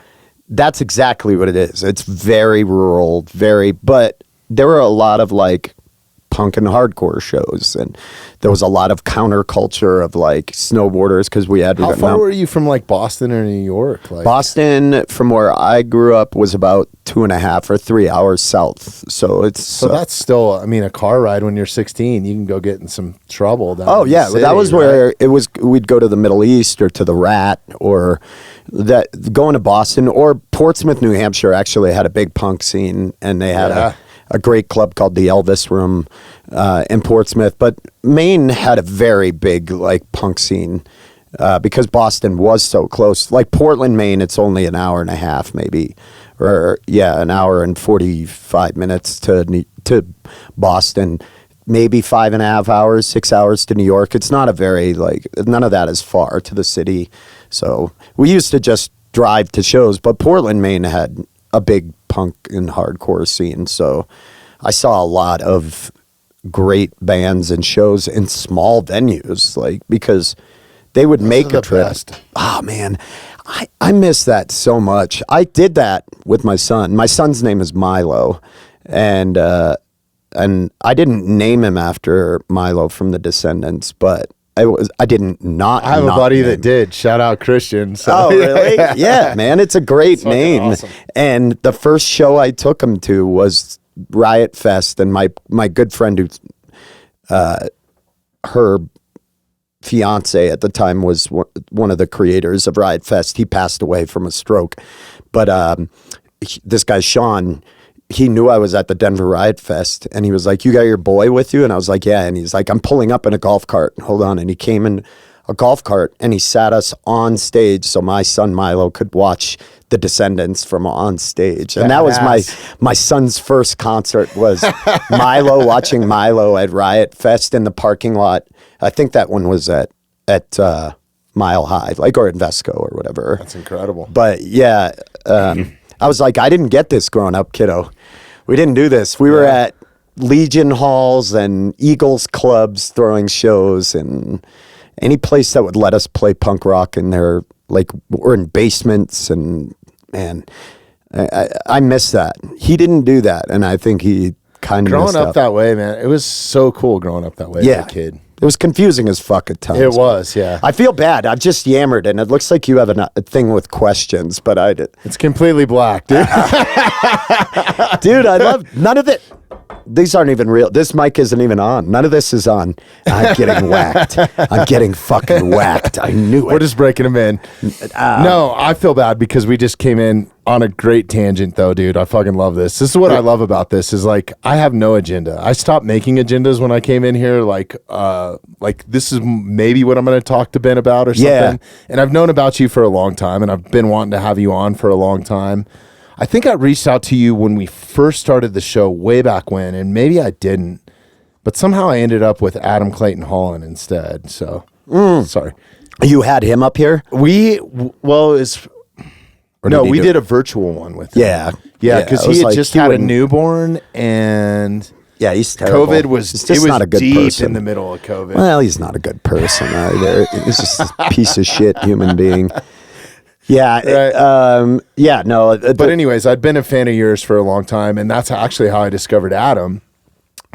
exactly what it is. It's very rural, but there were a lot of like punk and hardcore shows, and there was a lot of counterculture of like snowboarders because we had. How far were you from like Boston or New York? Like Boston, from where I grew up, was about 2.5 or 3 hours south. So that's still, I mean, a car ride when you're 16, you can go get in some trouble. Down oh in yeah, the city, that was right? where it was. We'd go to the Middle East or to the Rat, or that going to Boston or Portsmouth, New Hampshire. Actually had a big punk scene, and they had a great club called the Elvis Room in Portsmouth. But Maine had a very big like punk scene because Boston was so close. Like Portland, Maine, it's only an hour and a half, maybe, or an hour and 45 minutes to Boston. Maybe 5.5 hours, 6 hours to New York. It's not a very none of that is far to the city. So we used to just drive to shows, but Portland, Maine had a big punk and hardcore scene. So I saw a lot of great bands and shows in small venues, because they would make a trip. Oh man, I miss that so much. I did that with my son. My son's name is Milo, and I didn't name him after Milo from the Descendants, but I didn't not. I have a buddy that did. Shout out Christian. So. Oh, really? Yeah, man. It's a great name. Awesome. And the first show I took him to was Riot Fest, and my good friend who's her fiance at the time was one of the creators of Riot Fest. He passed away from a stroke. But this guy, Sean, he knew I was at the Denver Riot Fest, and he was like, "You got your boy with you?" And I was like, "Yeah." And he's like, "I'm pulling up in a golf cart. Hold on." And he came in a golf cart, and he sat us on stage so my son Milo could watch the Descendants from on stage. And that was my son's first concert, was Milo, watching Milo at Riot Fest in the parking lot. I think that one was at Mile High, or Invesco or whatever. That's incredible. But yeah, I was like, I didn't get this growing up, kiddo. We didn't do this. We were at Legion halls and Eagles clubs throwing shows, and any place that would let us play punk rock in there, or in basements. And man, I miss that. He didn't do that, and I think he kind of growing up that way, man. It was so cool growing up that way as a kid. It was confusing as fuck at times. It was, yeah. I feel bad. I've just yammered, and it looks like you have a thing with questions, but I did. It's completely black, dude. Dude, I love none of it. These aren't even real. This mic isn't even on. None of this is on. I'm getting whacked. I'm getting fucking whacked. I knew it. We're just breaking them in. No, I feel bad because we just came in on a great tangent, though, dude. I fucking love this. This is what I love about this is I have no agenda. I stopped making agendas when I came in here. This is maybe what I'm going to talk to Ben about or something. Yeah. And I've known about you for a long time, and I've been wanting to have you on for a long time. I think I reached out to you when we first started the show way back when, and maybe I didn't, but somehow I ended up with Adam Clayton Holland instead. So sorry. You had him up here? We did a virtual one with him. Yeah, because he had just had a newborn, and yeah, he's terrible. COVID was not a good deep person. in the middle of COVID. Well, he's not a good person either. He's just a piece of shit human being. Yeah. Right. But anyways, I'd been a fan of yours for a long time, and that's actually how I discovered Adam.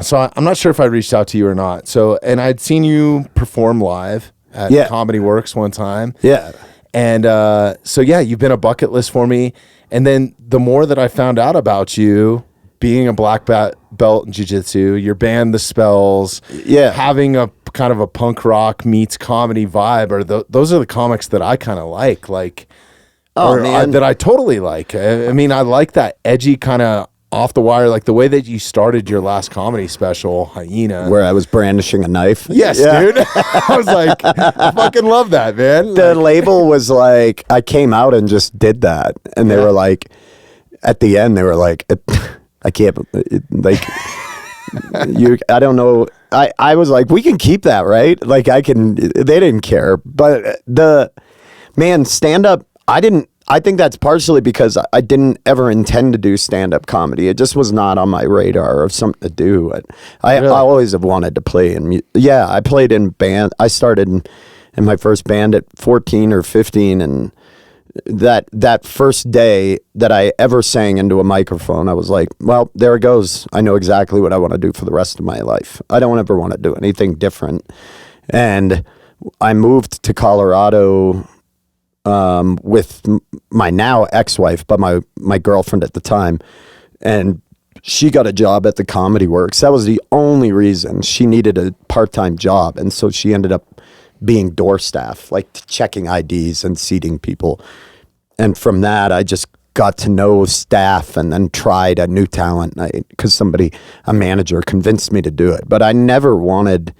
So I'm not sure if I reached out to you or not. So, and I'd seen you perform live at Comedy Works one time. Yeah. And you've been a bucket list for me. And then the more that I found out about you, being a black belt in jiu-jitsu, your band, The Spells, having a kind of a punk rock meets comedy vibe, those are the comics that I kind of like. That I totally like. I mean, I like that edgy kind of off the wire, like the way that you started your last comedy special, Hyena. Where I was brandishing a knife. Yes, dude. I was like, I fucking love that, man. The label was like, I came out and just did that. And they were like, at the end, they were like, I can't, like, I don't know. I was like, we can keep that, right? Like, they didn't care. But stand up, I think that's partially because I didn't ever intend to do stand-up comedy. It just was not on my radar of something to do. I always have wanted to play in I played in band. I started in my first band at 14 or 15, and that first day that I ever sang into a microphone, I was like, well, there it goes. I know exactly what I want to do for the rest of my life. I don't ever want to do anything different. And I moved to Colorado with my now ex-wife, but my girlfriend at the time, and she got a job at the Comedy Works. That was the only reason. She needed a part-time job, and so she ended up being door staff, like checking IDs and seating people. And from that, I just got to know staff and then tried a new talent night because a manager convinced me to do it. But I never wanted,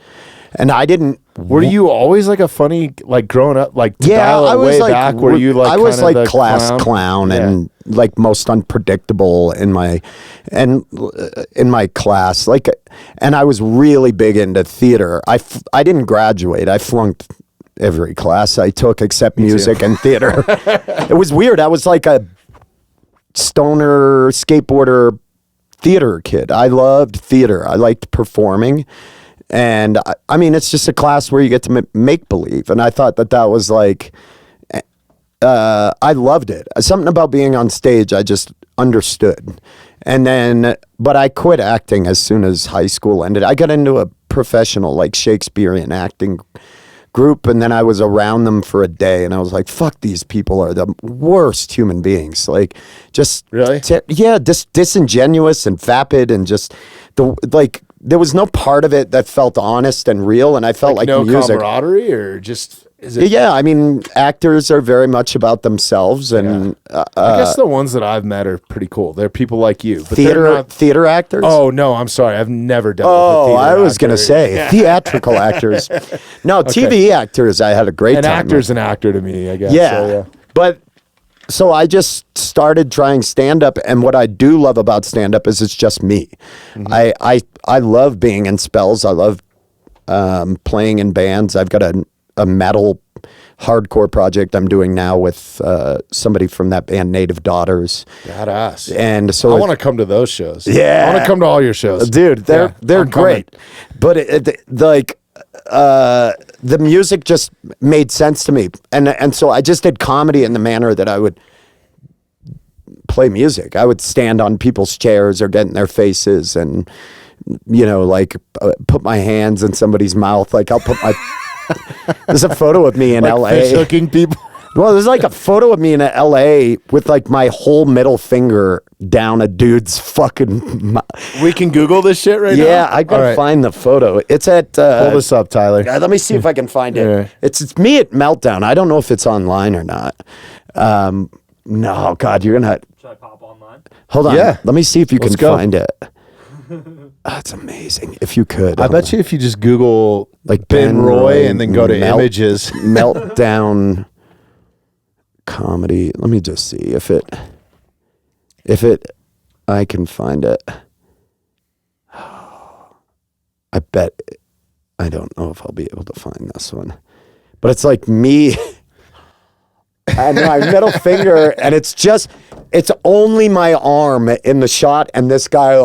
and I didn't. Were you always like a funny, like growing up, like to dial it I was way like, back? Were you like I was kind of like the class clown and like most unpredictable in my class. Like, and I was really big into theater. I didn't graduate. I flunked every class I took except music and theater. It was weird. I was like a stoner skateboarder theater kid. I loved theater. I liked performing. And I mean, it's just a class where you get to make believe. And I thought that was like, I loved it. Something about being on stage, I just understood. And then, but I quit acting as soon as high school ended. I got into a professional, like Shakespearean acting group. And then I was around them for a day and I was like, fuck, these people are the worst human beings. Like, just, really? Disingenuous and vapid and just there was no part of it that felt honest and real, and I felt like no music. camaraderie, or just is it? Yeah, I mean, actors are very much about themselves, and I guess the ones that I've met are pretty cool. They're people like you, but theater actors. Oh no, I'm sorry, I've never dealt with a theater I was actor. gonna say theatrical actors. No, TV actors. I had a great time. An actor's an actor to me, I guess. Yeah, so, but. So I just started trying stand-up, and what I do love about stand-up is it's just me. Mm-hmm. I love being in spells. I love playing in bands. I've got a metal hardcore project I'm doing now with somebody from that band Native Daughters. Badass. And so I want to come to those shows. Yeah, I want to come to all your shows, dude. They're great, but the music just made sense to me, and so I just did comedy in the manner that I would play music. I would stand on people's chairs or get in their faces, and like put my hands in somebody's mouth. Like I'll put my there's a photo of me in like LA fish hooking people. Well, there's like a photo of me in LA with like my whole middle finger down a dude's fucking mouth. We can Google this shit right now? Yeah, I gotta find the photo. It's at... Pull this up, Tyler. Let me see if I can find it. Yeah. It's me at Meltdown. I don't know if it's online or not. No, God, you're gonna... Should I pop online? Hold on. Yeah. Let me see if you Let's can go. find it. That's amazing. If you could. I bet you if you just Google like Ben Roy and then go to images. Meltdown... comedy. Let me just see if I can find it. I bet I don't know if I'll be able to find this one, but it's like me and my middle finger, and it's only my arm in the shot, and this guy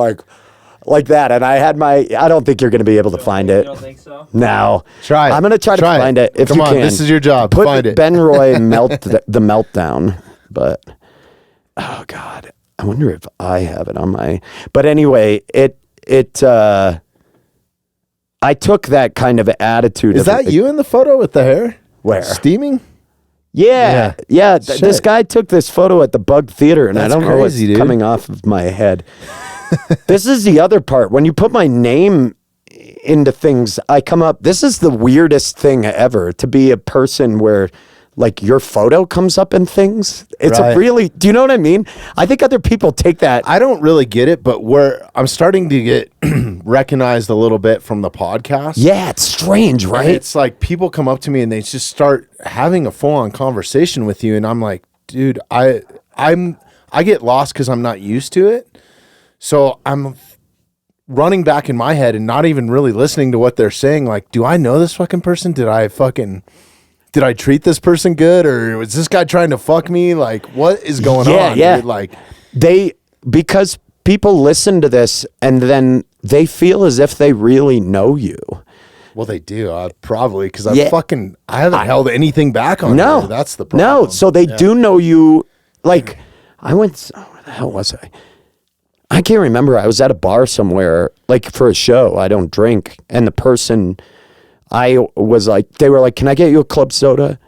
like that, and I don't think you're going to be able to find it. You don't think so? No. Try it. I'm going to try to find it. If Come you on, can. this is your job. Put Find it. Ben Roy the Meltdown. But, oh God, I wonder if I have it on my, but anyway, I took that kind of attitude. Is that you in the photo with the hair? Where? Steaming? Yeah. This guy took this photo at the Bug Theater, and That's I don't know what's crazy, dude. coming off of my head. This is the other part. When you put my name into things, I come up. This is the weirdest thing ever, to be a person where, like your photo comes up in things. It's Right. a really, do you know what I mean? I think other people take that. I don't really get it, but where I'm starting to get recognized a little bit from the podcast. Yeah, it's strange, And right? it's like people come up to me and they just start having a full-on conversation with you, and I'm like, dude, I get lost because I'm not used to it. So I'm running back in my head and not even really listening to what they're saying. Like, do I know this fucking person? Did I treat this person good, or was this guy trying to fuck me? Like, what is going on? Yeah. Dude? Like, Because people listen to this and then they feel as if they really know you. well, they do probably because Yeah. I haven't held anything back on No, you. That's the problem. No, so they do know you. Like, where the hell was I? I can't remember. I was at a bar somewhere, like for a show. I don't drink. And the person, they were like, can I get you a club soda?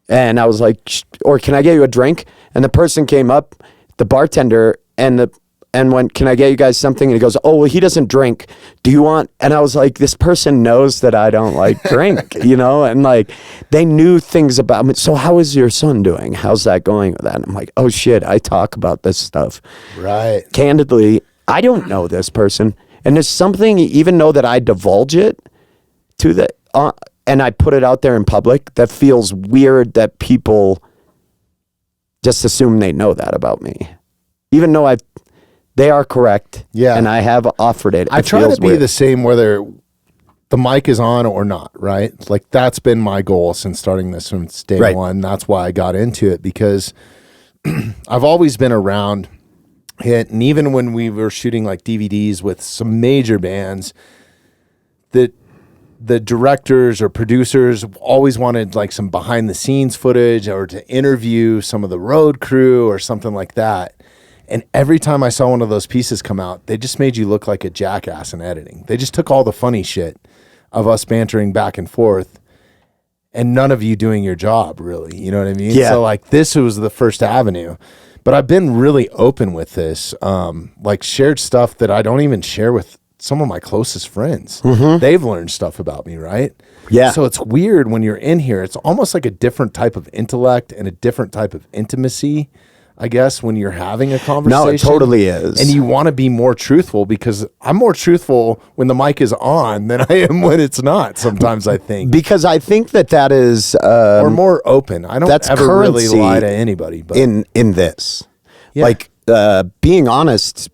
And I was like, or can I get you a drink? And the person came up, the bartender, and went, can I get you guys something? And he goes, oh, well, he doesn't drink. Do you want? And I was like, this person knows that I don't like drink, you know? And like, they knew things about me. So how is your son doing? How's that going with that? And I'm like, oh shit, I talk about this stuff. Right. Candidly, I don't know this person. And there's something, even though that I divulge it to and I put it out there in public, that feels weird that people just assume they know that about me. Even though they are correct. Yeah. And I have offered it. I It try feels to be weird. the same whether the mic is on or not, right? Like, that's been my goal since starting this from day Right. one. That's why I got into it, because I've always been around it. And even when we were shooting like DVDs with some major bands, the directors or producers always wanted like some behind the scenes footage or to interview some of the road crew or something like that. And every time I saw one of those pieces come out, they just made you look like a jackass in editing. They just took all the funny shit of us bantering back and forth and none of you doing your job, really. You know what I mean? Yeah. So like, this was the first avenue. But I've been really open with this, like shared stuff that I don't even share with some of my closest friends. They've learned stuff about me, right? Yeah. So it's weird when you're in here. It's almost like a different type of intellect and a different type of intimacy, I guess, when you're having a conversation. No, it totally is. And you want to be more truthful, because I'm more truthful when the mic is on than I am when it's not, sometimes, I think. Because I think that is Or more open. I don't that's ever really currency lie to anybody. But in this. Yeah. Like being honest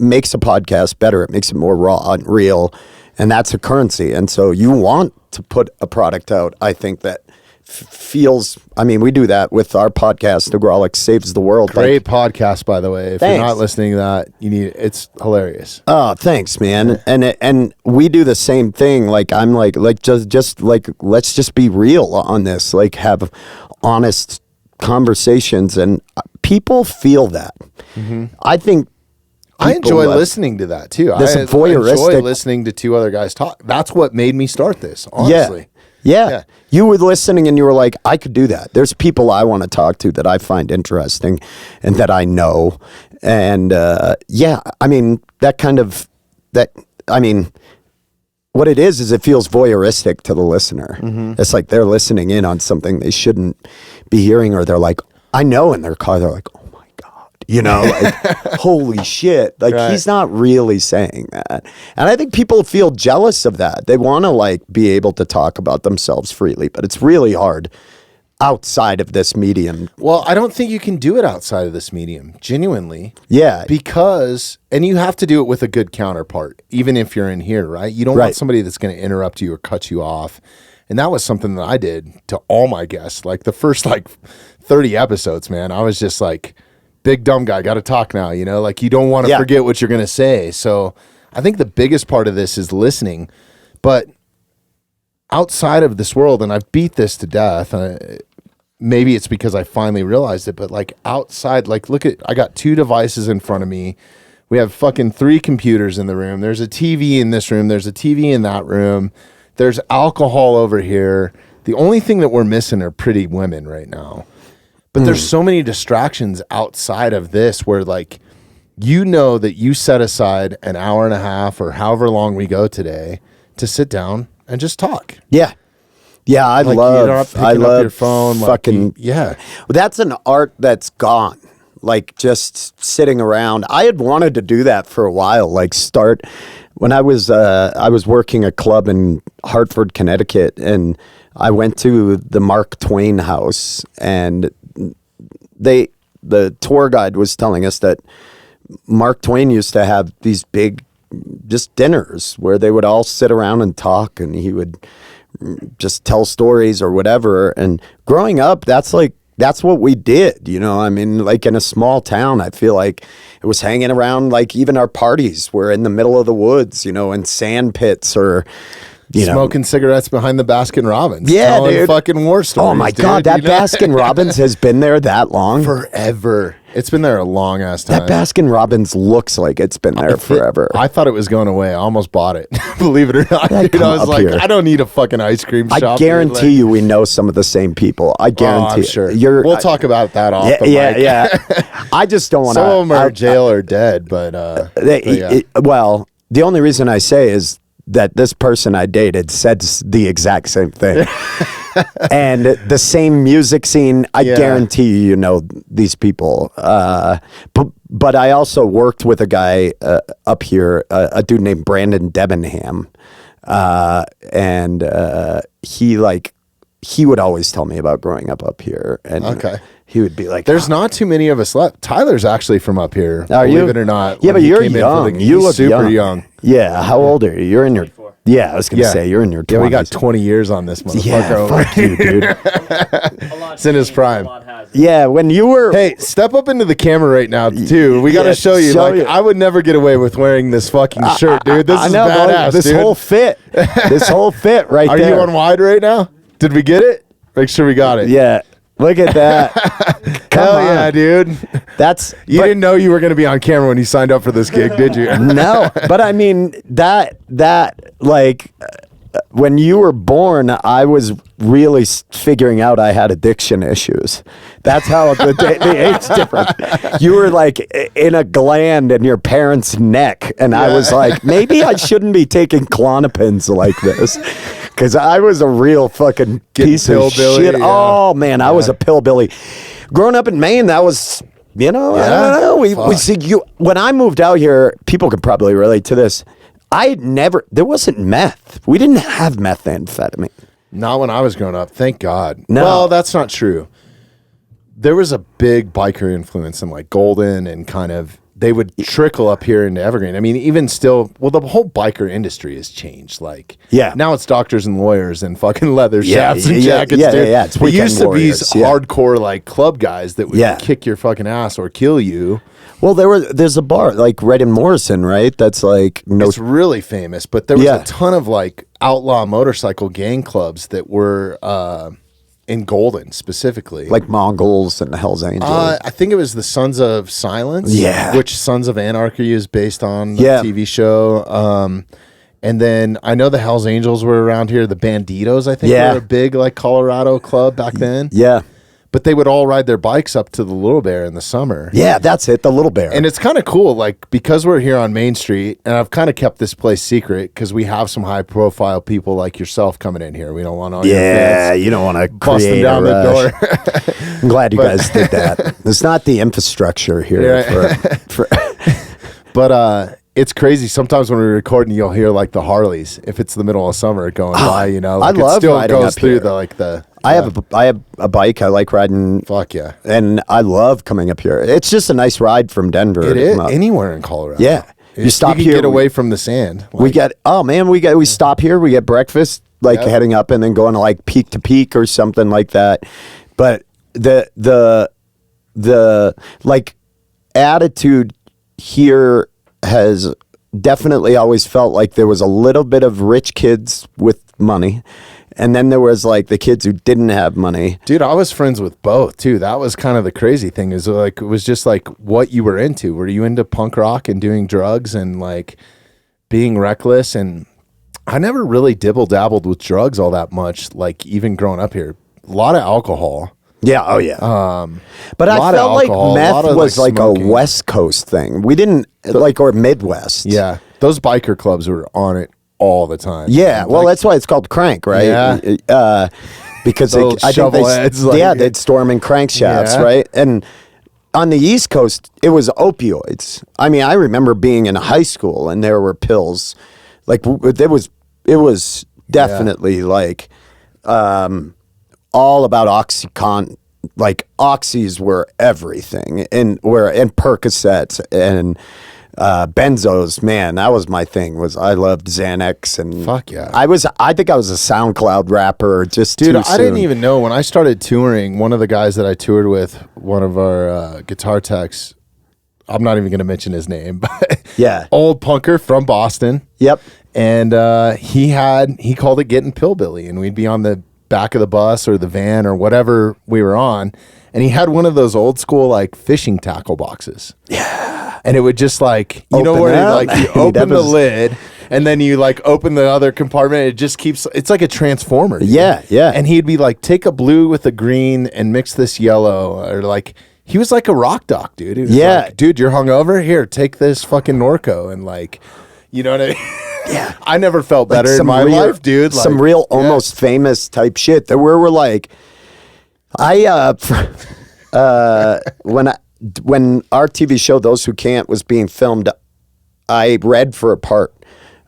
makes a podcast better. It makes it more raw and real, and that's a currency. And so you want to put a product out, I think, that feels, I mean, we do that with our podcast, Negrolic Saves the World. great podcast, by the way. If Thanks. you're not listening to that, it's hilarious. Oh, thanks, man. And we do the same thing. Like, I'm like just like, let's just be real on this. Like, have honest conversations, and people feel that. I think I enjoy people, listening to that too. This I voyeuristic- enjoy listening to two other guys talk. That's what made me start this, honestly. Yeah. You were listening and you were like, I could do that. There's people I want to talk to that I find interesting and that I know. And I mean, what it is it feels voyeuristic to the listener. It's like they're listening in on something they shouldn't be hearing, or they're like, I know in their car, they're like, oh my God, you know, like, holy shit. Like, Right. he's not really saying that. And I think people feel jealous of that. They want to like be able to talk about themselves freely, but it's really hard outside of this medium. Well, I don't think you can do it outside of this medium, genuinely. Yeah. And you have to do it with a good counterpart, even if you're in here, right? You don't Right. want somebody that's going to interrupt you or cut you off. And that was something that I did to all my guests. Like, the first 30 episodes, man, I was just like, big dumb guy, got to talk now, you know? Like, you don't want to forget what you're going to say. So I think the biggest part of this is listening. But outside of this world, and I've beat this to death, maybe it's because I finally realized it, but like outside, like, I got 2 devices in front of me. We have fucking 3 computers in the room. There's a TV in this room. There's a TV in that room. There's alcohol over here. The only thing that we're missing are pretty women right now. But there's so many distractions outside of this where, like, you know that you set aside an hour and a half or however long we go today to sit down and just talk. Yeah. Yeah, I Like, you're not love picking up your phone. fucking like, yeah. That's an art that's gone. Like just sitting around. I had wanted to do that for a while. Like start when I was working a club in Hartford, Connecticut, and I went to the Mark Twain house, and the tour guide was telling us that Mark Twain used to have these big just dinners where they would all sit around and talk, and he would just tell stories or whatever. And growing up, that's what we did, you know. I mean, like in a small town, I feel like it was hanging around. Like even our parties were in the middle of the woods, you know, in sand pits or, you know, smoking cigarettes behind the Baskin Robbins. Yeah, telling dude. fucking war stories. Oh my dude, God, that you know? Baskin Robbins has been there that long. Forever. It's been there a long ass time. That Baskin Robbins looks like it's been there forever. I thought it was going away. I almost bought it. Believe it or not, Yeah, dude. come I was up like, here. I don't need a fucking ice cream shop. I guarantee you we know some of the same people. I guarantee I'm sure. You're, We'll talk about that off yeah, the mic. yeah. I just don't want to. Some of them are jail or dead, but yeah. Well, the only reason I say is that this person I dated said the exact same thing. And the same music scene, I guarantee you know these people. But I also worked with a guy up here, a dude named Brandon Debenham. And he would always tell me about growing up here. And he would be like, there's not too many of us left. Tyler's actually from up here. Are believe you? it or not. Yeah, when but he you're came in for young. the- You he's look super young. Yeah, how old are you? You're in your... 24. Yeah, I was going to say, you're in your 20s. Yeah, we got 20 years on this motherfucker. Yeah, over fuck you, dude. It's in his prime. Yeah, when you were... Hey, step up into the camera right now, too. We got to Yeah, show you. show Like, you. I would never get away with wearing this fucking shirt, dude. This I is know, bro. badass, This dude. whole fit. This whole fit right Are there. you on wide right now? Did we get it? Make sure we got it. Yeah. Look at that. Come Hell on. yeah, dude. That's... You didn't know you were going to be on camera when you signed up for this gig, did you? No, but I mean, when you were born, I was really figuring out I had addiction issues. That's how the age difference. You were like in a gland in your parents' neck, and I was like, maybe I shouldn't be taking Klonopins like this, because I was a real fucking piece of pillbilly, shit. yeah. Oh man, I was a pillbilly. Growing up in Maine, that was. You know, I don't know. We see you when I moved out here. People could probably relate to this. There wasn't meth. We didn't have methamphetamine. Not when I was growing up. Thank God. No. Well, that's not true. There was a big biker influence in like Golden and kind of, they would trickle up here into Evergreen. I mean, even still, well, the whole biker industry has changed. Like, now it's doctors and lawyers and fucking leather shafts and jackets, dude. Yeah, it's it weekend used to warriors, be hardcore like club guys that would kick your fucking ass or kill you. Well, there's a bar like right in Morrison, right? That's like It's really famous, but there was a ton of like outlaw motorcycle gang clubs that were in Golden specifically. like Mongols and the Hell's Angels. I think it was the Sons of Silence, which Sons of Anarchy is based on the TV show. And then I know the Hells Angels were around here. The Banditos, I think, were a big like Colorado club back then. Yeah. But they would all ride their bikes up to the Little Bear in the summer. Yeah, that's it. The Little Bear. And it's kind of cool, like, because we're here on Main Street, and I've kind of kept this place secret because we have some high-profile people like yourself coming in here. We don't want all your fans you don't want to busting create down a the rush. door. I'm glad you guys did that. It's not the infrastructure here. But it's crazy. Sometimes when we're recording, you'll hear like the Harleys if it's the middle of summer going by. You know, like I love it still riding goes up through here. the. I have a bike. I like riding. Fuck yeah, and I love coming up here. It's just a nice ride from Denver. it is to come up. anywhere in Colorado. Yeah, you stop can here. get away from the sand. We get we stop here. We get breakfast, like heading up, and then going to like peak to peak or something like that. But the like attitude here has definitely always felt like there was a little bit of rich kids with money, and then there was like the kids who didn't have money. Dude, I was friends with both too. That was kind of the crazy thing. Is like it was just like what you were into. Were you into punk rock and doing drugs and like being reckless? And I never really dibble dabbled with drugs all that much. Like even growing up here, a lot of alcohol. Yeah, oh yeah. But I felt like meth was like a West Coast thing. We didn't like or Midwest. Yeah, those biker clubs were on it all the time. Yeah, well, that's why it's called crank, right? Yeah. Because Those I think shovelheads, like- they'd storm in crankshafts, Yeah. right? And on the East Coast, it was opioids. I mean, I remember being in high school and there were pills. Like it was definitely like all about OxyContin. Like oxys were everything, and Percocets and benzos. Man, that was my thing. I loved Xanax and fuck yeah. I think I was a SoundCloud rapper. Just dude, too I didn't soon. even know when I started touring. One of the guys that I toured with, one of our guitar techs, I'm not even going to mention his name, but Yeah. old punker from Boston. Yep. And he called it getting pillbilly, and we'd be on the back of the bus or the van or whatever we were on, and he had one of those old school like fishing tackle boxes. Yeah. And it would just like, you know Open where out. like you open the lid and then you like open the other compartment, it just keeps, it's like a transformer. Dude. Yeah, yeah. And he'd be like, take a blue with a green and mix this yellow, or like, he was like a rock doc, dude. He was Yeah. like, dude, you're hungover? Here, take this fucking Norco, and like, you know what I mean? Yeah. I never felt better in my real, life, dude. Like, some real almost famous type shit. There we're like, when our TV show Those Who Can't was being filmed, I read for a part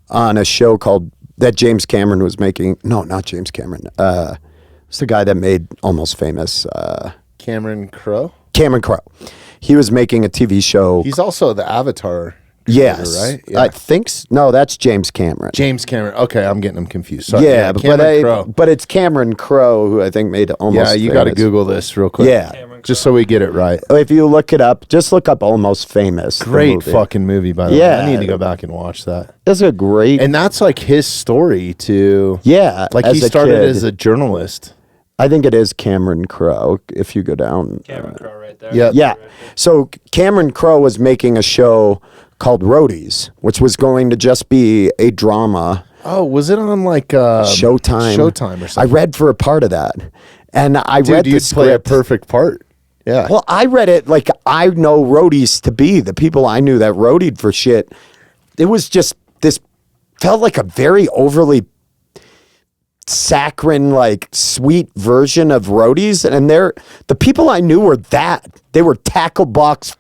on a show called that James Cameron was making. No, not James Cameron. It's the guy that made Almost Famous. Cameron Crowe. Cameron Crowe. He was making a TV show. He's also the Avatar. Yes, right? Yeah. I think no, that's James Cameron. James Cameron. Okay, I'm getting him confused. Sorry. Yeah, Cameron Crowe. but it's Cameron Crowe who I think made Almost Yeah, you Famous. got to Google this real quick. Yeah. Just so we get it right. If you look it up, just look up Almost Famous. the Great movie. fucking movie, by the way. Yeah. I need to go back and watch that. It's a great. And that's like his story too. Yeah, Like as he a started kid. as a journalist. I think it is Cameron Crowe. If you go down. Cameron Crowe right there. Yeah. Yeah. So Cameron Crowe was making a show called Roadies, which was going to just be a drama. Oh, was it on like Showtime. Showtime or I something? read for a part of that, and I read Dude, the you'd play a script. perfect part. Yeah. Well, I read it like I know roadies to be the people I knew that roadied for shit. It was just this felt like a very overly saccharine, like sweet version of roadies, and the people I knew were they were tackle box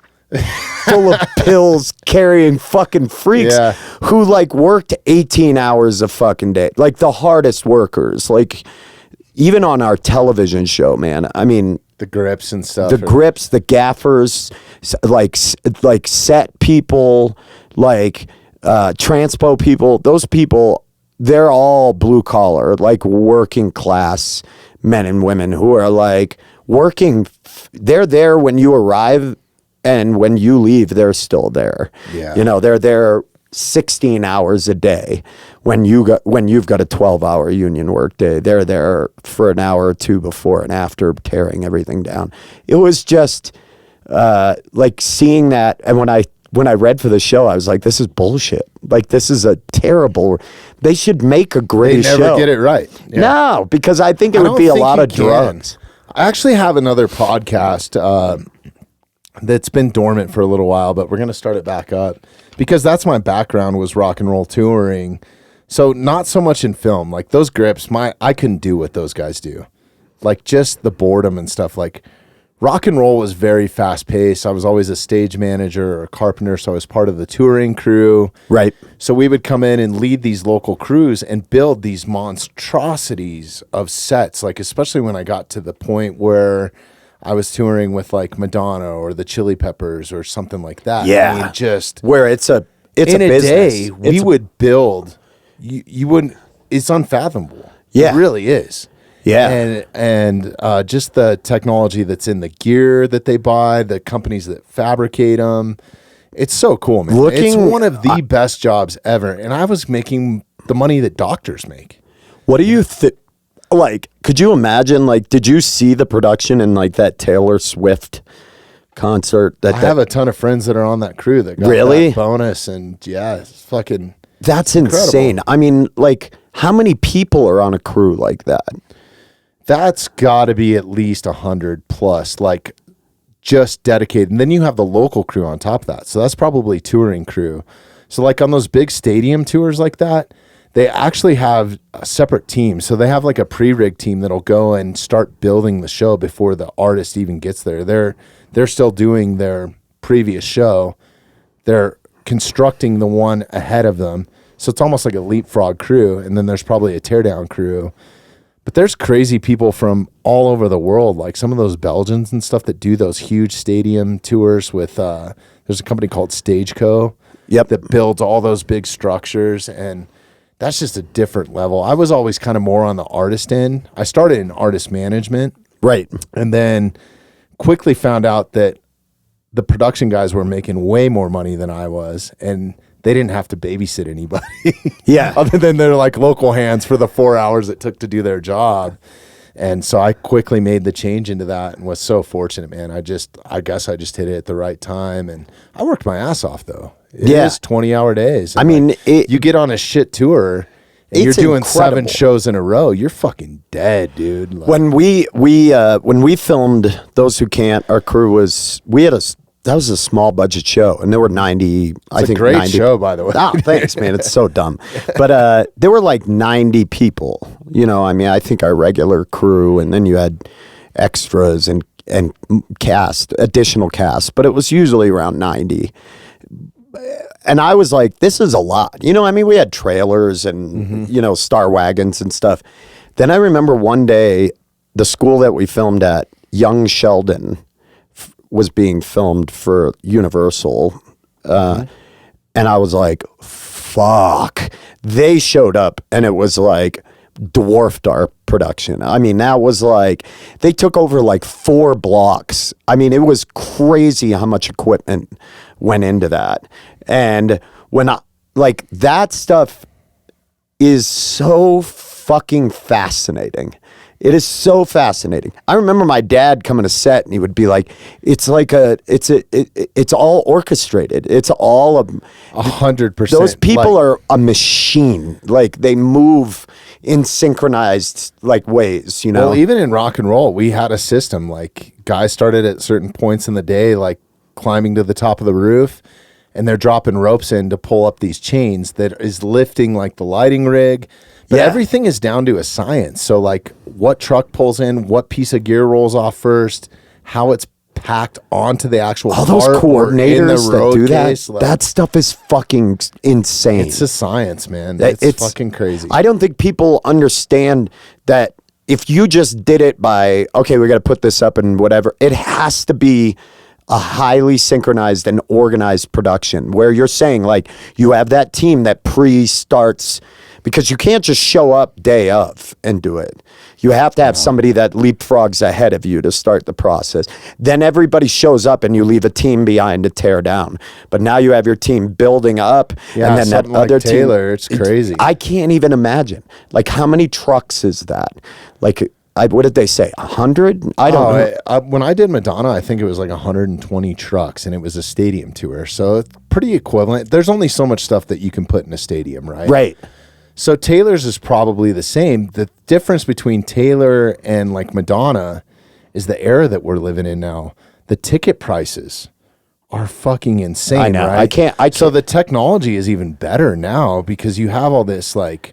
full of pills carrying fucking freaks Yeah. who like worked 18 hours a fucking day, like the hardest workers, like even on our television show, man. I mean, the grips and stuff. the grips, the gaffers, like set people, like transpo people. Those people, they're all blue collar, like working class men and women who are like working. They're there when you arrive, and when you leave, they're still there. Yeah. You know, they're there 16 hours a day. When you've got a 12-hour union work day, they're there for an hour or two before and after, tearing everything down. It was just like seeing that, and when I read for the show, I was like, this is bullshit. Like, this is a terrible. They should make a They great show. never get it right. Yeah. No, because I think it I would don't be a think lot you of can. drugs. I actually have another podcast that's been dormant for a little while, but we're going to start it back up because that's my background, was rock and roll touring. So not so much in film. Like those grips, I couldn't do what those guys do. Like just the boredom and stuff. Like rock and roll was very fast paced. I was always a stage manager or a carpenter, so I was part of the touring crew. Right. So we would come in and lead these local crews and build these monstrosities of sets. Like especially when I got to the point where I was touring with like Madonna or the Chili Peppers or something like that. Yeah. I mean, just Where it's a in a business. day, we would build. You wouldn't. It's unfathomable. Yeah. It really is. Yeah. And just the technology that's in the gear that they buy, the companies that fabricate them. It's so cool, man. It's one of the best jobs ever. And I was making the money that doctors make. What do you think? Like, could you imagine? Like, did you see the production in like that Taylor Swift concert? I have a ton of friends that are on that crew that got Really? that bonus, and yeah, it's fucking. That's insane. Incredible. I mean, like, how many people are on a crew like that? That's got to be at least 100 plus, like just dedicated. And then you have the local crew on top of that. So that's probably touring crew. So like on those big stadium tours like that, they actually have a separate team. So they have like a pre-rig team that'll go and start building the show before the artist even gets there. They're still doing their previous show. They're constructing the one ahead of them. So it's almost like a leapfrog crew. And then there's probably a teardown crew. But there's crazy people from all over the world, like some of those Belgians and stuff that do those huge stadium tours with, there's a company called Stageco that builds all those big structures. And that's just a different level. I was always kind of more on the artist end. I started in artist management. Right. And then quickly found out that the production guys were making way more money than I was. And they didn't have to babysit anybody. Yeah. Other than their like local hands for the 4 hours it took to do their job. And so I quickly made the change into that and was so fortunate, man. I guess I just hit it at the right time. And I worked my ass off though. It is 20-hour days. And I mean, you get on a shit tour and you're doing incredible. 7 shows in a row. You're fucking dead, dude. Like, when we filmed Those Who Can't, our crew was, that was a small budget show, and there were 90. I think a great 90, show, by the way. Oh, thanks, man. It's so dumb, but there were like 90 people. You know, I mean, I think our regular crew, and then you had extras and cast, additional cast, but it was usually around 90. And I was like, this is a lot. You know, I mean, we had trailers and you know, Star Wagons and stuff. Then I remember one day, the school that we filmed at, Young Sheldon, was being filmed for Universal. And I was like, fuck. They showed up and it was like dwarfed our production. I mean, that was like, they took over like 4 blocks. I mean, it was crazy how much equipment went into that. And when like that stuff is so fucking fascinating. It is so fascinating. I remember my dad coming to set and he would be like, it's all orchestrated. It's all 100%. Those people are a machine. Like they move in synchronized like ways, you know? Well, even in rock and roll, we had a system. Like guys started at certain points in the day, like climbing to the top of the roof, and they're dropping ropes in to pull up these chains that is lifting like the lighting rig. But everything is down to a science. So like what truck pulls in, what piece of gear rolls off first, how it's packed onto the actual all those coordinators that do that. Like, that stuff is fucking insane. It's a science, man. It's fucking crazy. I don't think people understand that if you just did it by, okay, we got to put this up and whatever, it has to be a highly synchronized and organized production where you're saying like you have that team that pre-starts, because you can't just show up day of and do it. You have to have somebody that leapfrogs ahead of you to start the process. Then everybody shows up and you leave a team behind to tear down. But now you have your team building up, and then that other like Taylor, it's crazy. I can't even imagine. Like how many trucks is that? Like what did they say? 100? I don't know. When I did Madonna, I think it was like 120 trucks, and it was a stadium tour. So it's pretty equivalent. There's only so much stuff that you can put in a stadium, right? Right. So Taylor's is probably the same. The difference between Taylor and like Madonna is the era that we're living in now. The ticket prices are fucking insane. I know. Right? I can't. So the technology is even better now because you have all this like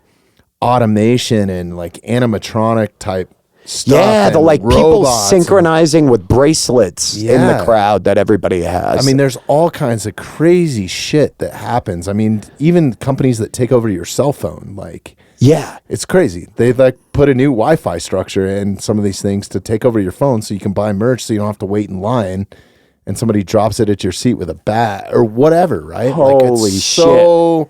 automation and like animatronic type stuff. Yeah, the like people synchronizing with bracelets in the Yeah. crowd that everybody has. I mean, there's all kinds of crazy shit that happens. I mean, even companies that take over your cell phone, like, yeah, it's crazy. They've like put a new Wi-Fi structure in some of these things to take over your phone so you can buy merch so you don't have to wait in line and somebody drops it at your seat with a bat or whatever, right? Holy shit. So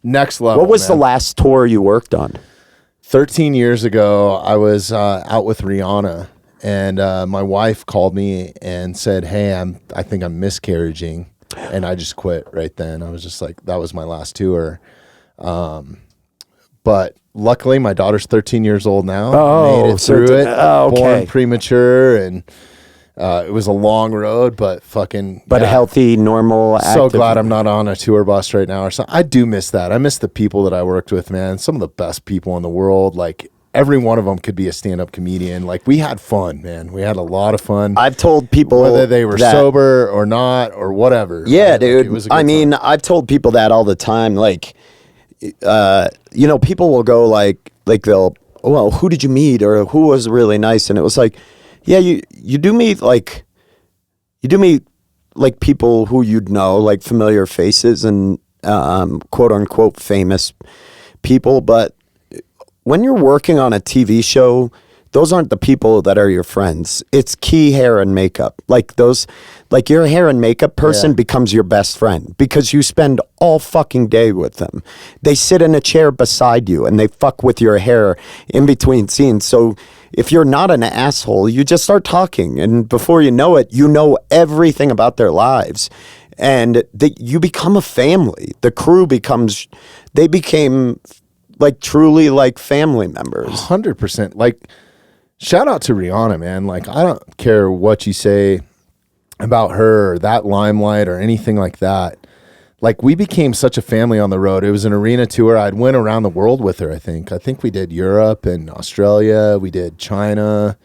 next level. What was the last tour you worked on? 13 years ago, I was out with Rihanna, and my wife called me and said, hey, I think I'm miscarriaging. And I just quit right then. I was just like, that was my last tour. But luckily, my daughter's 13 years old now. Made it through it. Born premature, and it was a long road, but healthy, normal, active. So glad I'm not on a tour bus right now or something. I do miss that. I miss the people that I worked with, man. Some of the best people in the world. Like every one of them could be a stand-up comedian. Like we had fun, man. We had a lot of fun. I've told people whether they were sober or not or whatever. Yeah, right? dude. Like, it was a good time. I've told people that all the time. Like people will go like they'll, well, who did you meet or who was really nice? And it was like, yeah, you do meet like people who you'd know, like familiar faces and quote unquote famous people. But when you're working on a TV show, those aren't the people that are your friends. It's key hair and makeup. Like your hair and makeup person becomes your best friend because you spend all fucking day with them. They sit in a chair beside you and they fuck with your hair in between scenes. So if you're not an asshole, you just start talking. And before you know it, you know everything about their lives. And you become a family. The crew they became like truly like family members. 100%. Like, shout out to Rihanna, man. Like, I don't care what you say about her or that limelight or anything like that. Like, we became such a family on the road. It was an arena tour. I'd went around the world with her, I think. I think we did Europe and Australia. We did China.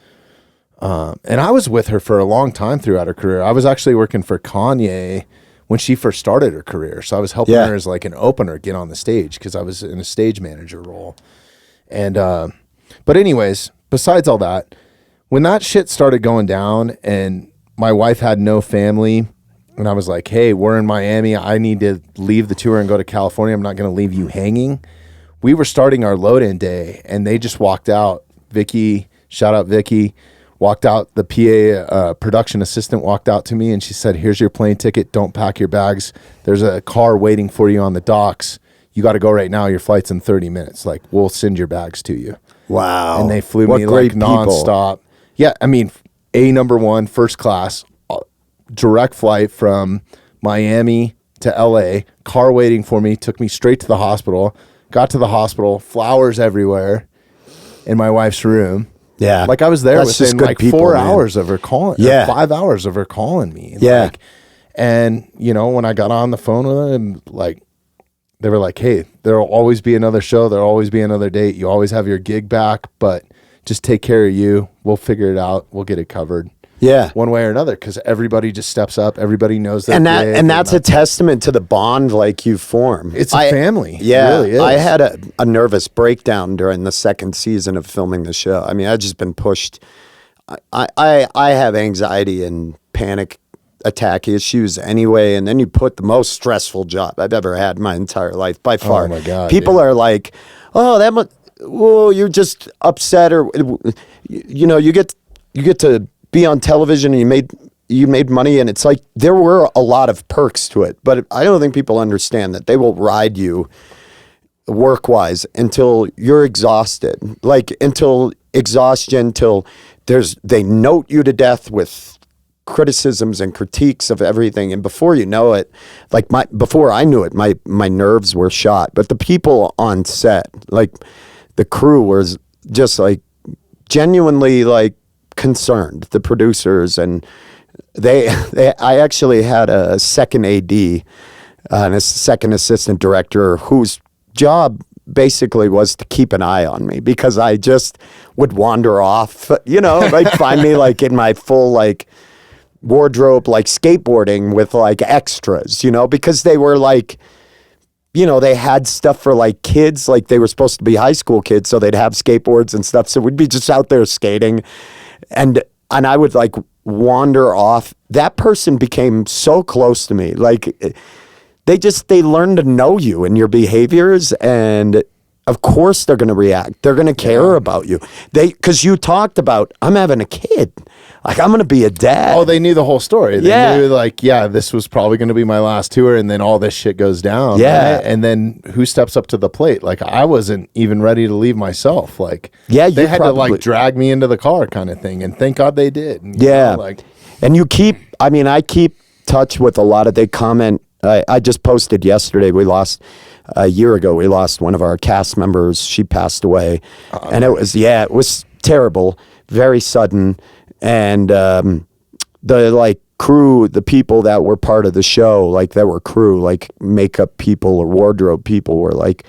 And I was with her for a long time throughout her career. I was actually working for Kanye when she first started her career. So I was helping her as like an opener get on the stage because I was in a stage manager role. And, but anyways, besides all that, when that shit started going down and my wife had no family and I was like, hey, we're in Miami. I need to leave the tour and go to California. I'm not going to leave you hanging. We were starting our load-in day and they just walked out. Vicky, shout out Vicky, walked out. The PA production assistant walked out to me and she said, here's your plane ticket. Don't pack your bags. There's a car waiting for you on the docks. You got to go right now. Your flight's in 30 minutes. Like, we'll send your bags to you. Wow. And they flew me like nonstop. Yeah, I mean, number one, first class, direct flight from Miami to LA, car waiting for me, took me straight to the hospital, got to the hospital, flowers everywhere in my wife's room. Yeah. Like, I was there within like people, 4 hours of her calling, 5 hours of her calling me. Yeah. Like, and, when I got on the phone with her and like, they were like, hey, there'll always be another show. There'll always be another date. You always have your gig back, but just take care of you. We'll figure it out. We'll get it covered. Yeah. One way or another, because everybody just steps up. Everybody knows that. And that's a testament to the bond like you form. It's a family. Yeah. It really is. I had a nervous breakdown during the second season of filming the show. I mean, I've just been pushed. I have anxiety and panic attack issues anyway, and then you put the most stressful job I've ever had in my entire life by far. Oh my God. People are like, oh, you're just upset, or you get to be on television and you made money, and it's like there were a lot of perks to it, but I don't think people understand that they will ride you work-wise until you're exhausted, like until exhaustion, till they note you to death with criticisms and critiques of everything, and before you know it, like before I knew it, my nerves were shot. But the people on set, like the crew, was just like genuinely like concerned. The producers, and I actually had a second AD and a second assistant director whose job basically was to keep an eye on me because I just would wander off, like find me like in my full like wardrobe, like skateboarding with like extras, because they were like, they had stuff for like kids, like they were supposed to be high school kids, so they'd have skateboards and stuff. So we'd be just out there skating, and I would like wander off. That person became so close to me. Like they learn to know you and your behaviors, and of course they're going to react. They're going to care about you. Because you talked about, I'm having a kid. Like, I'm going to be a dad. Oh, they knew the whole story. They knew, like, this was probably going to be my last tour, and then all this shit goes down. Yeah. Right? And then who steps up to the plate? Like, I wasn't even ready to leave myself. Like, they had to, like, drag me into the car kind of thing, and thank God they did. And, and I keep touch with a lot of, they comment. I just posted yesterday, a year ago, we lost one of our cast members. She passed away. And it was terrible, very sudden. And the like crew, the people that were part of the show, like that were crew, like makeup people or wardrobe people, were like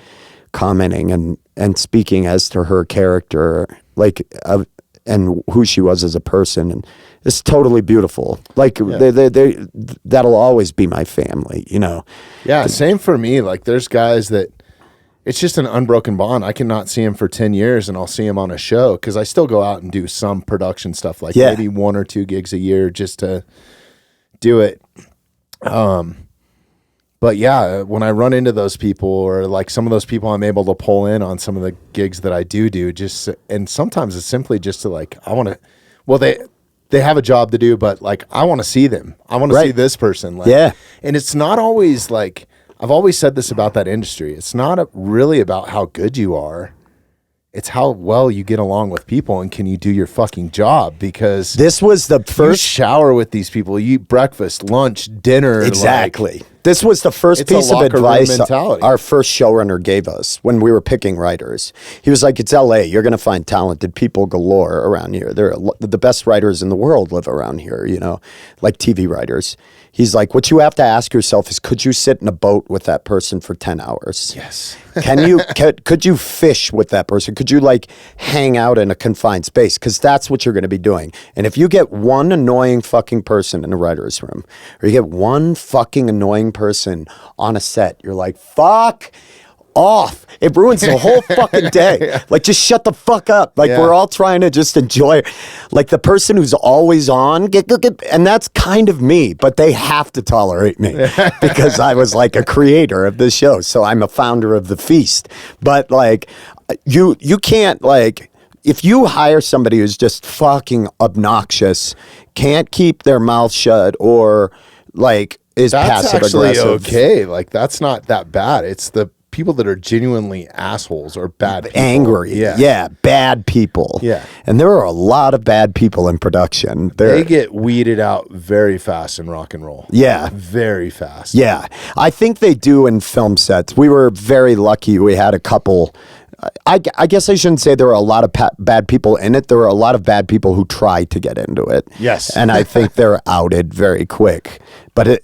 commenting and speaking as to her character, like and who she was as a person. And it's totally beautiful. Like that'll always be my family, Yeah, same for me. Like, there's guys that it's just an unbroken bond. I cannot see him for 10 years and I'll see him on a show because I still go out and do some production stuff, like maybe 1 or 2 gigs a year just to do it. But yeah, when I run into those people, or like some of those people I'm able to pull in on some of the gigs that I do, just, and sometimes it's simply just to like, I want to, well, they have a job to do, but like, I want to see them. I want to see this person. Like, and it's not always like, I've always said this about that industry. It's not really about how good you are. It's how well you get along with people and can you do your fucking job, because this was the first you shower with these people, you eat breakfast, lunch, dinner. Exactly. This was the first piece of advice our first showrunner gave us when we were picking writers. He was like, it's LA. You're going to find talented people galore around here. The best writers in the world live around here, you know, like TV writers. He's like, what you have to ask yourself is, could you sit in a boat with that person for 10 hours? Yes. Could you fish with that person? Could you like hang out in a confined space? Because that's what you're going to be doing. And if you get one annoying fucking person in a writer's room, or you get one fucking annoying person on a set, you're like, fuck off. It ruins the whole fucking day. Like, just shut the fuck up. Like, we're all trying to just enjoy. Like, the person who's always on, and that's kind of me, but they have to tolerate me because I was like a creator of the show. So I'm a founder of the feast. But like, you can't, like, if you hire somebody who's just fucking obnoxious, can't keep their mouth shut, or like is passive aggressive. Okay, like that's not that bad. It's the people that are genuinely assholes or bad people. Angry. Yeah, bad people. Yeah. And there are a lot of bad people in production. They get weeded out very fast in rock and roll. Yeah. Very fast. Yeah. I think they do in film sets. We were very lucky. We had a couple. I guess I shouldn't say there were a lot of bad people in it. There were a lot of bad people who tried to get into it. Yes. And I think they're outed very quick. But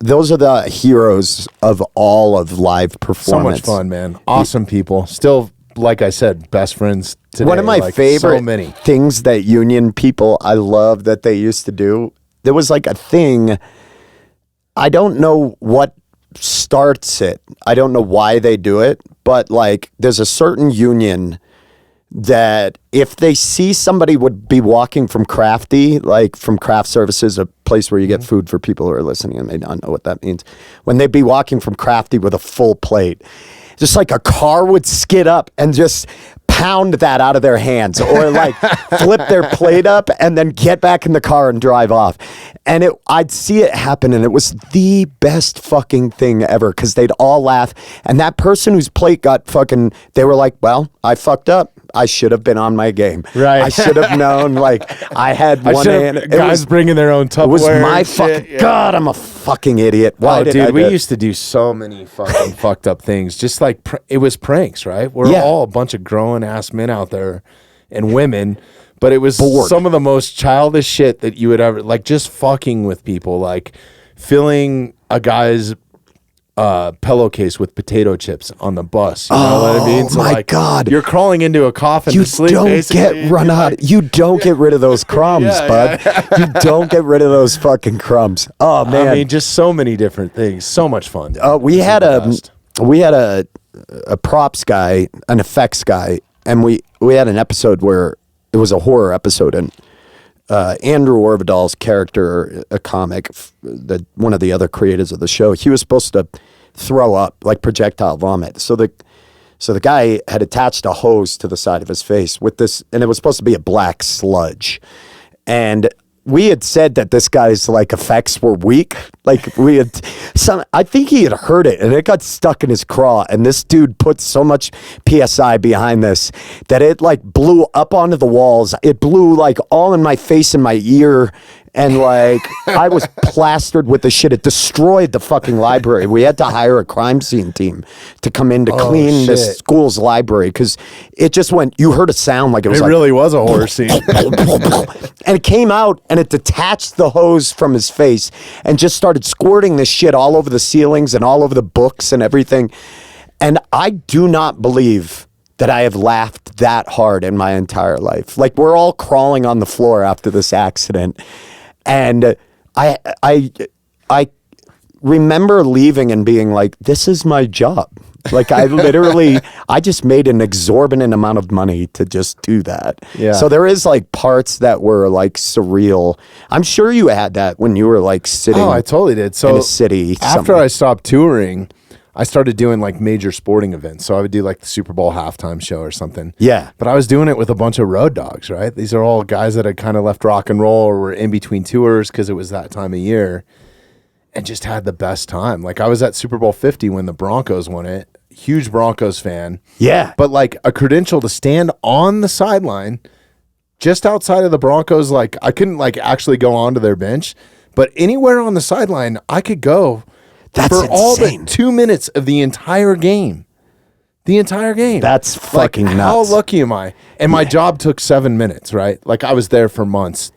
those are the heroes of all of live performance. So much fun, man. Awesome people. Still, like I said, best friends today. One of my favorite things that union people, I love that they used to do, there was like a thing, I don't know what starts it. I don't know why they do it, but like there's a certain union that if they see somebody would be walking from Crafty, like from Craft Services, a place where you get food for people who are listening and may not know what that means, when they'd be walking from Crafty with a full plate, just like a car would skid up and just pound that out of their hands, or like flip their plate up and then get back in the car and drive off. And I'd see it happen, and it was the best fucking thing ever, because they'd all laugh. And that person whose plate got fucking, they were like, well, I fucked up. I should have been on my game. Right. I should have known, like, I had one hand. Guys bringing their own Tupperware. It was my fucking, God, I'm a fucking idiot. Why did I we used to do so many fucking fucked up things. Just like, it was pranks, right? We're all a bunch of grown ass men out there and women, but it was some of the most childish shit that you would ever, like, just fucking with people, like filling a guy's pillowcase with potato chips on the bus. You know what I mean? So my like, God. You're crawling into a coffin to sleep. You don't get rid of those crumbs, bud. You don't get rid of those fucking crumbs. Oh man. I mean, just so many different things. So much fun. We had a props guy, an effects guy, and we had an episode where it was a horror episode, and Andrew Orvidal's character, a comic, one of the other creators of the show, he was supposed to throw up, like projectile vomit. So the guy had attached a hose to the side of his face with this, and it was supposed to be a black sludge. And we had said that this guy's like effects were weak. Like I think he had heard it and it got stuck in his craw. And this dude put so much PSI behind this that it like blew up onto the walls. It blew like all in my face and my ear. And like, I was plastered with the shit. It destroyed the fucking library. We had to hire a crime scene team to come in to clean this school's library, because it just went, you heard a sound like it was really was a horror scene. And it came out and it detached the hose from his face and just started squirting this shit all over the ceilings and all over the books and everything. And I do not believe that I have laughed that hard in my entire life. Like, we're all crawling on the floor after this accident. And I remember leaving and being like, this is my job. Like I just made an exorbitant amount of money to just do that. Yeah. So there is like parts that were like surreal. I'm sure you had that when you were like sitting. Oh, I totally did. So in a city. After I stopped touring, I started doing like major sporting events. So I would do like the Super Bowl halftime show or something. Yeah. But I was doing it with a bunch of road dogs, right? These are all guys that had kind of left rock and roll or were in between tours because it was that time of year, and just had the best time. Like I was at Super Bowl 50 when the Broncos won it. Huge Broncos fan. Yeah. But like a credential to stand on the sideline just outside of the Broncos, like I couldn't like actually go onto their bench, but anywhere on the sideline I could go. That's for insane. all but 2 minutes of the entire game. The entire game. That's fucking nuts. How lucky am I? And my job took 7 minutes, right? Like I was there for months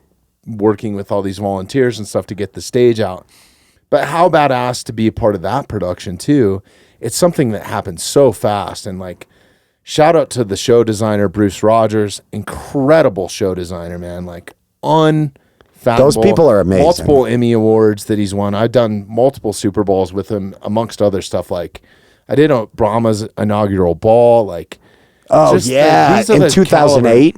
working with all these volunteers and stuff to get the stage out. But how badass to be a part of that production too. It's something that happens so fast. And like, shout out to the show designer, Bruce Rogers. Incredible show designer, man. Like those people are amazing. Multiple Emmy Awards that he's won. I've done multiple Super Bowls with him, amongst other stuff. Like I did a Brahma's inaugural ball. Like, oh yeah, in 2008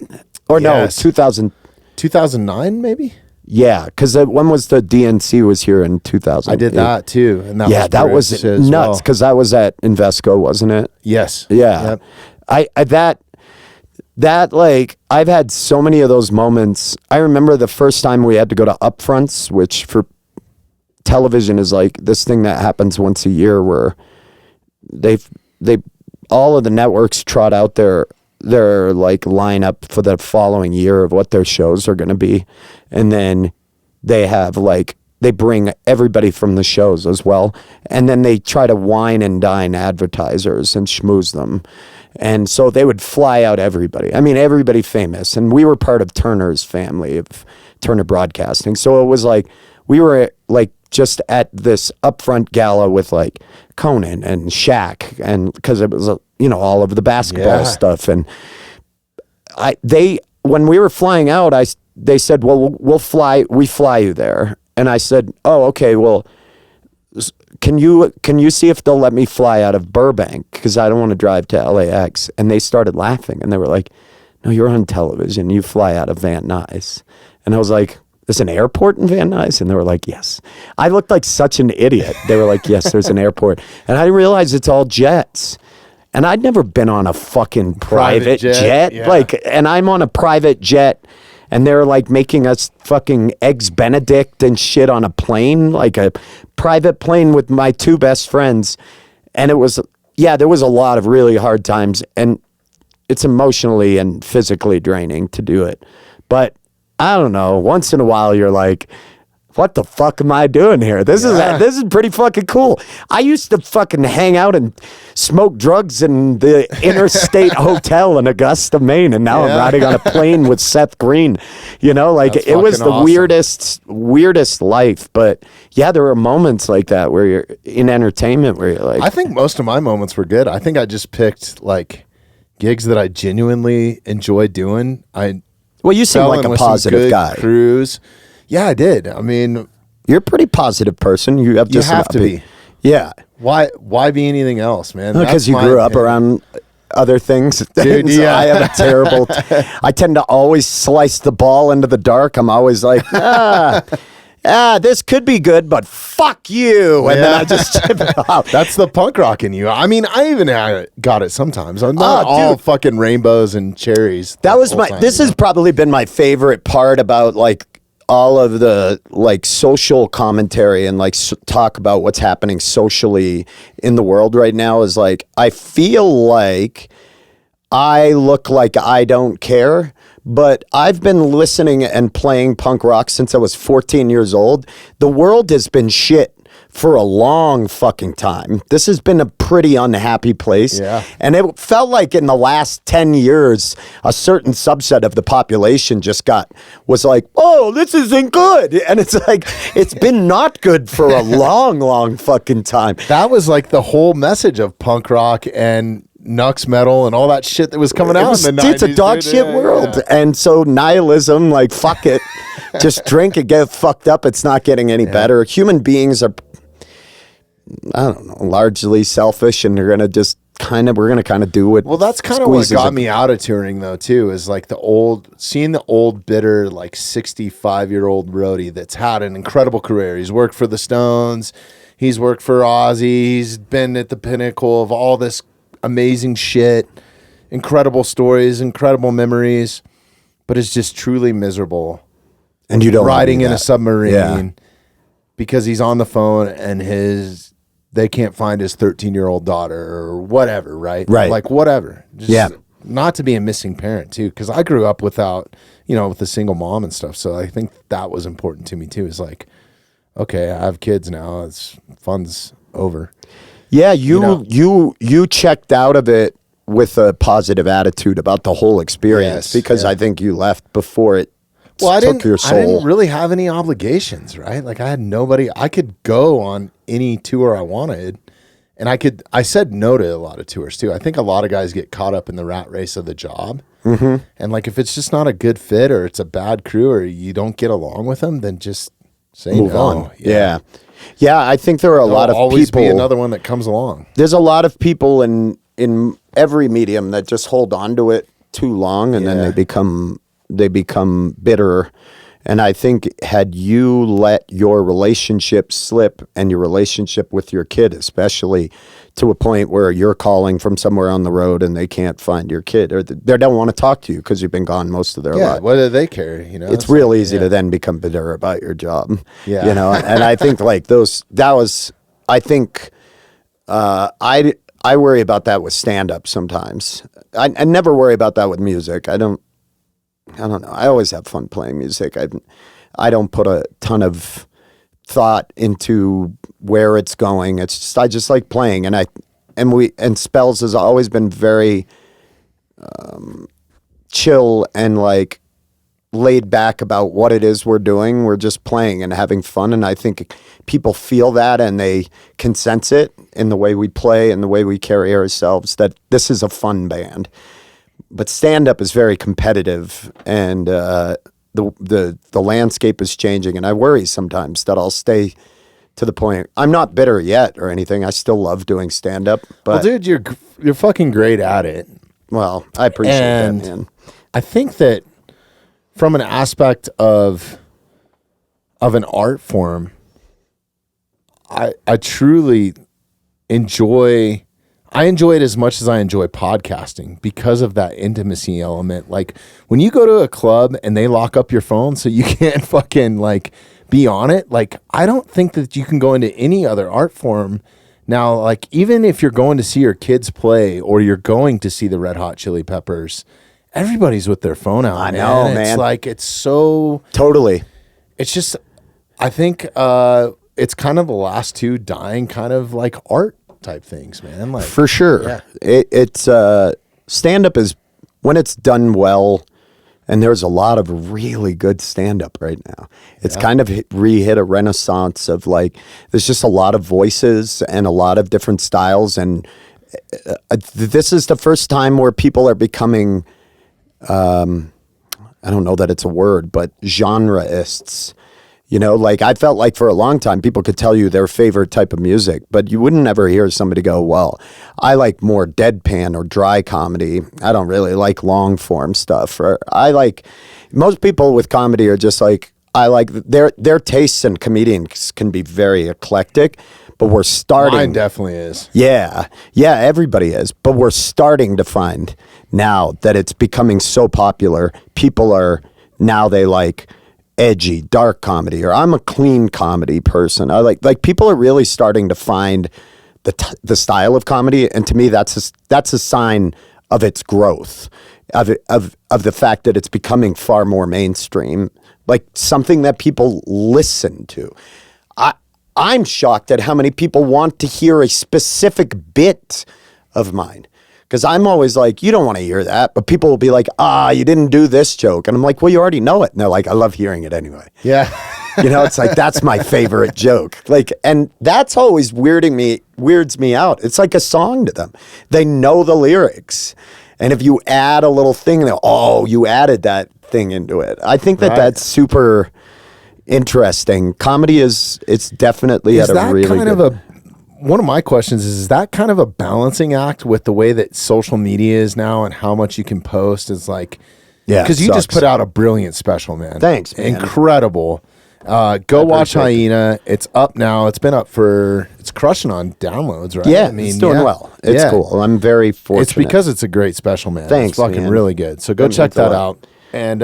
or yes. no, 2000, 2009 maybe. Yeah, because when was the DNC was here in 2000? I did that too, and that was nuts because I was at Invesco, wasn't it? Yes. Yeah. Yep. That like I've had so many of those moments. I remember the first time we had to go to upfronts, which for television is like this thing that happens once a year where they all of the networks trot out their like lineup for the following year of what their shows are going to be, and then they have like they bring everybody from the shows as well, and then they try to wine and dine advertisers and schmooze them. And so they would fly out everybody. I mean, everybody famous. And we were part of Turner's family of Turner Broadcasting. So it was like, we were like just at this upfront gala with like Conan and Shaq. And because it was, all of the basketball stuff. And when we were flying out, they said, well, we fly you there. And I said, oh, okay, well, can you see if they'll let me fly out of Burbank? Because I don't want to drive to LAX. And they started laughing. And they were like, no, you're on television. You fly out of Van Nuys. And I was like, there's an airport in Van Nuys? And they were like, yes. I looked like such an idiot. They were like, yes, there's an airport. And I realized it's all jets. And I'd never been on a fucking private jet. Yeah. And I'm on a private jet. And they're like making us fucking Eggs Benedict and shit on a plane, like a private plane with my two best friends. And it was, there was a lot of really hard times. And it's emotionally and physically draining to do it. But I don't know, once in a while you're like, what the fuck am I doing here? This is pretty fucking cool. I used to fucking hang out and smoke drugs in the Interstate Hotel in Augusta, Maine, and now I'm riding on a plane with Seth Green. That's it was the awesome. weirdest life. But yeah, there were moments like that where you're in entertainment where you're like, I think most of my moments were good. I think I just picked like gigs that I genuinely enjoyed doing. Well, you seem like a positive guy. Crews. Yeah, I did. I mean, you're a pretty positive person. You have to be. Yeah. Why be anything else, man? Because you grew up around other things. Dude, yeah. I have a terrible. I tend to always slice the ball into the dark. I'm always like, this could be good, but fuck you. And then I just chip it out. That's the punk rock in you. I mean, I even got it sometimes. I'm not all fucking rainbows and cherries. This has probably been my favorite part about like all of the like social commentary and like talk about what's happening socially in the world right now is like, I feel like I look like I don't care, but I've been listening and playing punk rock since I was 14 years old. The world has been shit for a long fucking time. This has been a pretty unhappy place. Yeah. And it felt like in the last 10 years, a certain subset of the population was like, oh, this isn't good. And it's like, it's been not good for a long, long fucking time. That was like the whole message of punk rock and Nux metal and all that shit that was coming out in the 90s. It's a dog shit world. Yeah. And so nihilism, like, fuck it. Just drink and get fucked up. It's not getting any better. Human beings are... I don't know, largely selfish, and they're gonna just we're gonna kind of do what. Well, that's kind of what got me out of touring, though, too, is like seeing the old, bitter, like 65-year-old roadie that's had an incredible career. He's worked for the Stones, he's worked for Ozzy, he's been at the pinnacle of all this amazing shit, incredible stories, incredible memories, but is just truly miserable. And you don't riding in a submarine because he's on the phone and they can't find his 13-year-old daughter or whatever, right? Right. Like whatever. Just not to be a missing parent too, because I grew up with a single mom and stuff. So I think that was important to me too. Is like, okay, I have kids now. Fun's over. Yeah, you checked out of it with a positive attitude about the whole experience because I think you left before it. Well, I didn't really have any obligations, right? Like I had nobody. I could go on any tour I wanted, and I said no to a lot of tours too. I think a lot of guys get caught up in the rat race of the job, and like if it's just not a good fit or it's a bad crew or you don't get along with them, then just say move no. on. Yeah. I think there are a lot of always people. Be another one that comes along. There's a lot of people in every medium that just hold on to it too long, and then they become bitter. And I think had you let your relationship slip, and your relationship with your kid especially, to a point where you're calling from somewhere on the road and they can't find your kid, or they don't want to talk to you because you've been gone most of their life. What do they care? It's real easy to then become bitter about your job. Yeah. And I think I worry about that with stand-up sometimes. I never worry about that with music. I don't know. I always have fun playing music. I don't put a ton of thought into where it's going. It's just I just like playing, and Spells has always been very chill and like laid back about what it is we're doing. We're just playing and having fun, and I think people feel that and they can sense it in the way we play and the way we carry ourselves, that this is a fun band. But stand-up is very competitive, and the landscape is changing, and I worry sometimes that I'll stay to the point. I'm not bitter yet or anything. I still love doing stand-up. But, well, dude, you're fucking great at it. Well, I appreciate that, man. I think that from an aspect of an art form, I truly enjoy it as much as I enjoy podcasting because of that intimacy element. Like when you go to a club and they lock up your phone so you can't fucking like be on it, like I don't think that you can go into any other art form now. Like even if you're going to see your kids play or you're going to see the Red Hot Chili Peppers, everybody's with their phone out. I know, man. It's like, it's so totally. It's just, I think it's kind of the last two dying kind of like art type things, man. Like for sure. Yeah. It's stand-up is, when it's done well, and there's a lot of really good stand-up right now. It's kind of hit a renaissance of like, there's just a lot of voices and a lot of different styles, and this is the first time where people are becoming, I don't know that it's a word, but genreists. Like I felt like for a long time people could tell you their favorite type of music, but you wouldn't ever hear somebody go, well, I like more deadpan or dry comedy. I don't really like long form stuff. Or most people with comedy are just like, I like their tastes, and comedians can be very eclectic, but we're starting. Mine definitely is. Yeah, everybody is. But we're starting to find now that it's becoming so popular. People are now, they like edgy, dark comedy, or I'm a clean comedy person. I like people are really starting to find the style of comedy, and to me that's a sign of its growth, of the fact that it's becoming far more mainstream, like something that people listen to. I'm shocked at how many people want to hear a specific bit of mine. Because I'm always like, you don't want to hear that. But people will be like, you didn't do this joke. And I'm like, well, you already know it. And they're like, I love hearing it anyway. Yeah. It's like, that's my favorite joke. Like, and that's always weirds me out. It's like a song to them. They know the lyrics. And if you add a little thing, you added that thing into it. I think that's super interesting. Comedy it's definitely at a really kind of one of my questions is that kind of a balancing act with the way that social media is now and how much you can post? Is like, Yeah, because you just put out a brilliant special, man. Thanks, man. Incredible. Go watch Hyena. It's up now. It's been up it's crushing on downloads, right? Yeah, it's doing well. It's cool. I'm very fortunate. It's because it's a great special, man. Thanks, it's fucking man. really good. So go check that out. And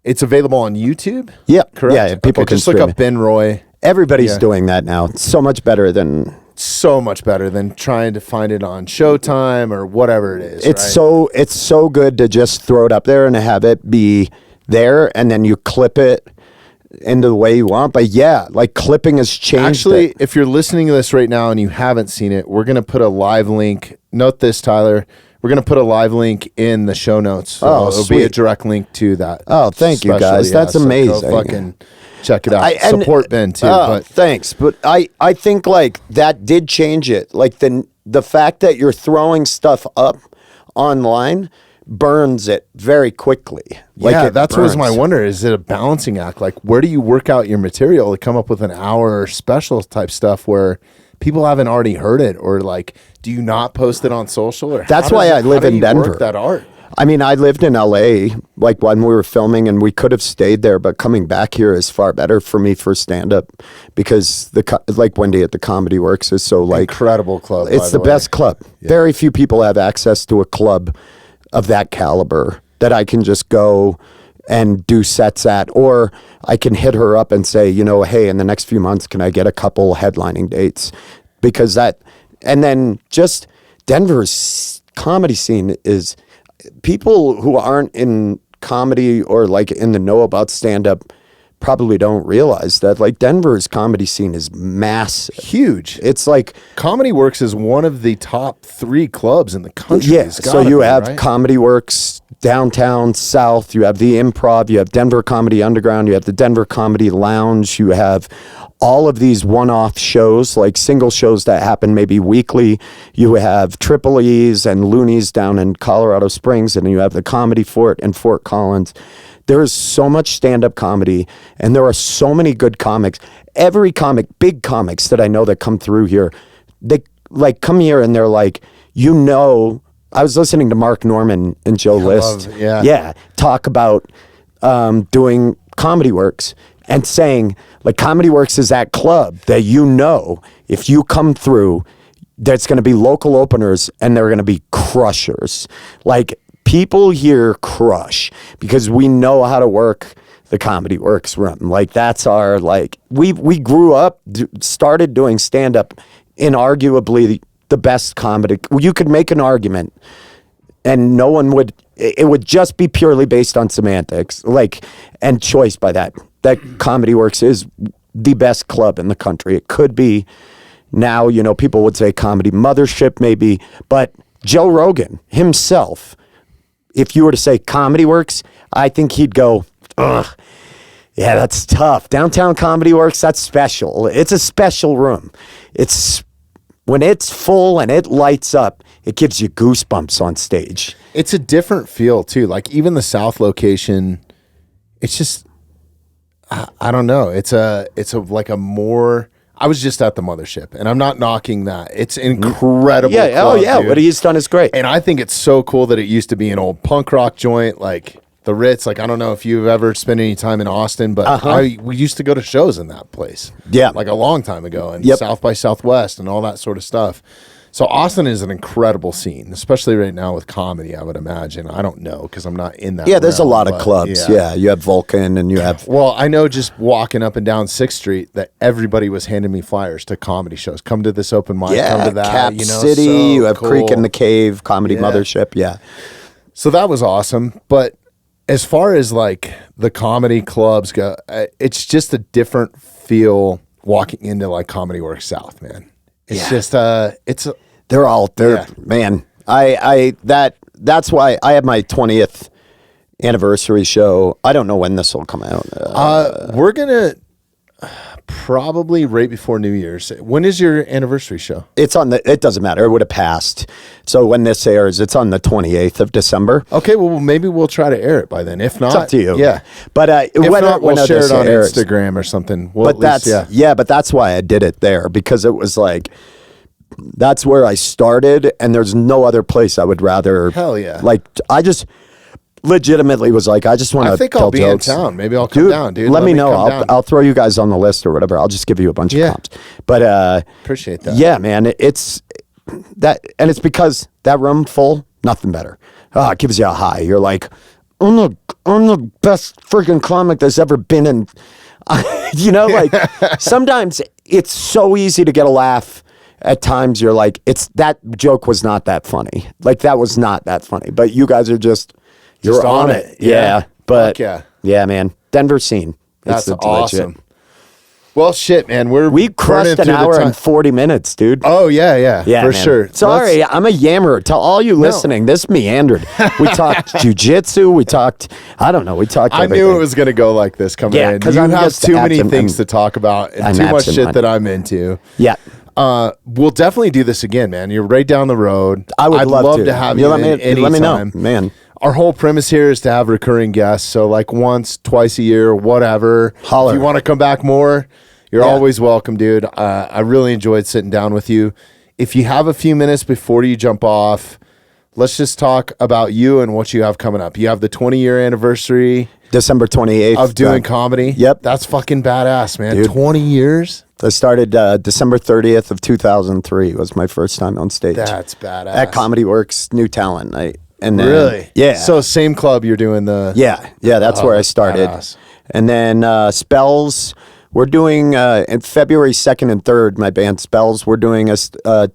it's available on YouTube? Yeah. Correct? Yeah, people can just look stream up Ben Roy. Everybody's doing that now. It's so much better than trying to find it on Showtime or whatever it is. It's so good to just throw it up there and have it be there, and then you clip it into the way you want. But yeah, like clipping has changed. Actually, if you're listening to this right now and you haven't seen it, we're going to put a live link. Note this, Tyler. We're going to put a live link in the show notes. So it'll be a direct link to that. Oh, thank you guys. That's amazing. So go fucking check it out. Support Ben too. But thanks. But I think like that did change it. Like the fact that you're throwing stuff up online burns it very quickly. Like that's what was my wonder. Is it a balancing act? Like, where do you work out your material to come up with an hour special type stuff where people haven't already heard it? Or like, do you not post it on social? Or that's why I live in Denver. Work that art? I mean, I lived in LA like when we were filming, and we could have stayed there, but coming back here is far better for me for stand-up because like Wendy at the Comedy Works is so like incredible club. It's the best club. Yeah. Very few people have access to a club of that caliber that I can just go and do sets at, or I can hit her up and say, hey, in the next few months, can I get a couple headlining dates? Because and then just Denver's comedy scene is people who aren't in comedy or like in the know about stand-up probably don't realize that like Denver's comedy scene is massive. Huge. It's like Comedy Works is one of the top 3 clubs in the country. Yeah. So you have Comedy Works downtown south, you have the Improv, you have Denver Comedy Underground, you have the Denver Comedy Lounge, you have all of these one-off shows, like single shows that happen maybe weekly. You have Triple E's and Looney's down in Colorado Springs, and you have the Comedy Fort in Fort Collins. There is so much stand-up comedy, and there are so many good comics. Every comic, big comics that I know that come through here, they like come here and they're like, I was listening to Mark Norman and Joe List. Talk about doing Comedy Works and saying, like, Comedy Works is that club that if you come through, there's going to be local openers and they're going to be crushers. Like, people here crush because we know how to work the Comedy Works room. Like, that's our, like, we grew up, started doing stand-up in arguably the best comedy. You could make an argument and it would just be purely based on semantics, like, and choice by that Comedy Works is the best club in the country. It could be now, people would say Comedy Mothership maybe, but Joe Rogan himself, if you were to say Comedy Works, I think he'd go, ugh, yeah, that's tough. Downtown Comedy Works, that's special. It's a special room. When it's full and it lights up, it gives you goosebumps on stage. It's a different feel too. Like even the South location, it's just, I don't know. I was just at the Mothership, and I'm not knocking that. It's incredible. Yeah, club, dude. What he's done is great. And I think it's so cool that it used to be an old punk rock joint, like the Ritz. Like, I don't know if you've ever spent any time in Austin, but we used to go to shows in that place. Yeah. Like a long time ago, and South by Southwest and all that sort of stuff. So Austin is an incredible scene, especially right now with comedy, I would imagine. I don't know because I'm not in that. Yeah, there's a lot of clubs. Yeah, you have Vulcan and you have... Well, I know just walking up and down 6th Street that everybody was handing me flyers to comedy shows. Come to this open mic, come to that. Cap City, you have cool. Creek in the Cave, Comedy Mothership, So that was awesome. But as far as like the comedy clubs go, it's just a different feel walking into like Comedy Works South, man. It's just they're all there, man. That's why I have my 20th anniversary show. I don't know when this will come out. We're gonna Probably right before New Year's. When is your anniversary show? It's on it doesn't matter. It would have passed. So when this airs, it's on the 28th of December. Okay, well, maybe we'll try to air it by then. If not, It's up to you. Yeah. But If not, we'll share this it on airs. Instagram or something. Well, But but that's why I did it there, because it was like, that's where I started, and there's no other place I would rather. Hell yeah. Like, I just legitimately was like, I just want to I think tell I'll be jokes. in town. Maybe I'll come down, dude. Let me know. come down. I'll throw you guys on the list or whatever. I'll just give you a bunch of comps. But Appreciate that. yeah, man, it's that, and it's because that room full, nothing better. It gives you a high. You're like, I'm the best freaking comic there's ever been in. You know, like sometimes it's so easy to get a laugh. At times you're like, that joke was not that funny. Like that was not that funny. But you guys are you're on it. Yeah. But yeah, man. Denver scene. That's it's awesome. legit. Well, shit, man. We crushed an hour and 40 minutes, dude. Oh, yeah, for man. sure. Sorry, I'm a yammerer. To all you listening, this meandered. We talked jujitsu. We talked, I don't know. We talked I everything. knew it was going to go like this coming in. because You I'm have just too many absent things and- to talk about and I'm too much absent shit minded. that I'm into. Yeah. We'll definitely do this again, man. You're right down the road. I'd love to have you let me know, anytime. man. Our whole premise here is to have recurring guests. So like once, twice a year, whatever. Holler. If you want to come back more, you're always welcome, dude. I really enjoyed sitting down with you. If you have a few minutes before you jump off, let's just talk about you and what you have coming up. You have the 20-year anniversary December 28th. of doing comedy. Yep. That's fucking badass, man. Dude. 20 years? I started December 30th of 2003 was my first time on stage. That's badass. At Comedy Works New Talent Night. And then, Really? Yeah. So same club you're doing the... Yeah, that's where I started. Badass. And then Spells, we're doing in February 2nd and 3rd, my band Spells, we're doing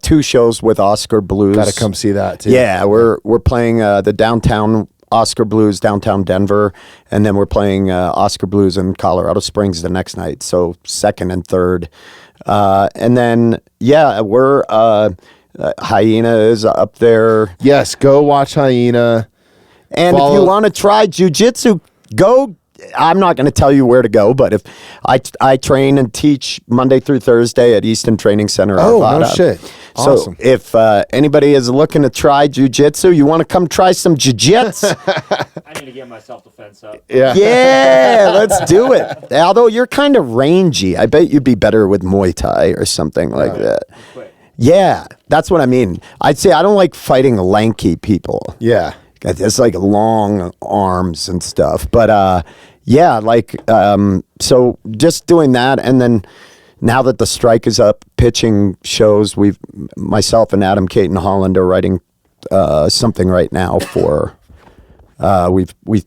2 shows with Oscar Blues. Got to come see that too. Yeah, we're playing the downtown Oscar Blues, downtown Denver, and then we're playing Oscar Blues in Colorado Springs the next night. So 2nd and 3rd. And then, we're HYENA is up there. Yes, go watch HYENA. And if you want to try jiu-jitsu, go. I'm not going to tell you where to go, but if I train and teach Monday through Thursday at Easton Training Center. Oh, Arvada. no shit. Awesome. So if anybody is looking to try jiu-jitsu, you want to come try some jiu-jitsu? I need to get my self-defense up. Yeah. Yeah, let's do it. Although you're kind of rangy. I bet you'd be better with Muay Thai or something like that. Quick. Yeah, that's what I mean. I'd say I don't like fighting lanky people. Yeah. It's like long arms and stuff. But so just doing that. And then now that the strike is up, pitching shows, myself and Adam Caton Holland are writing something right now for, we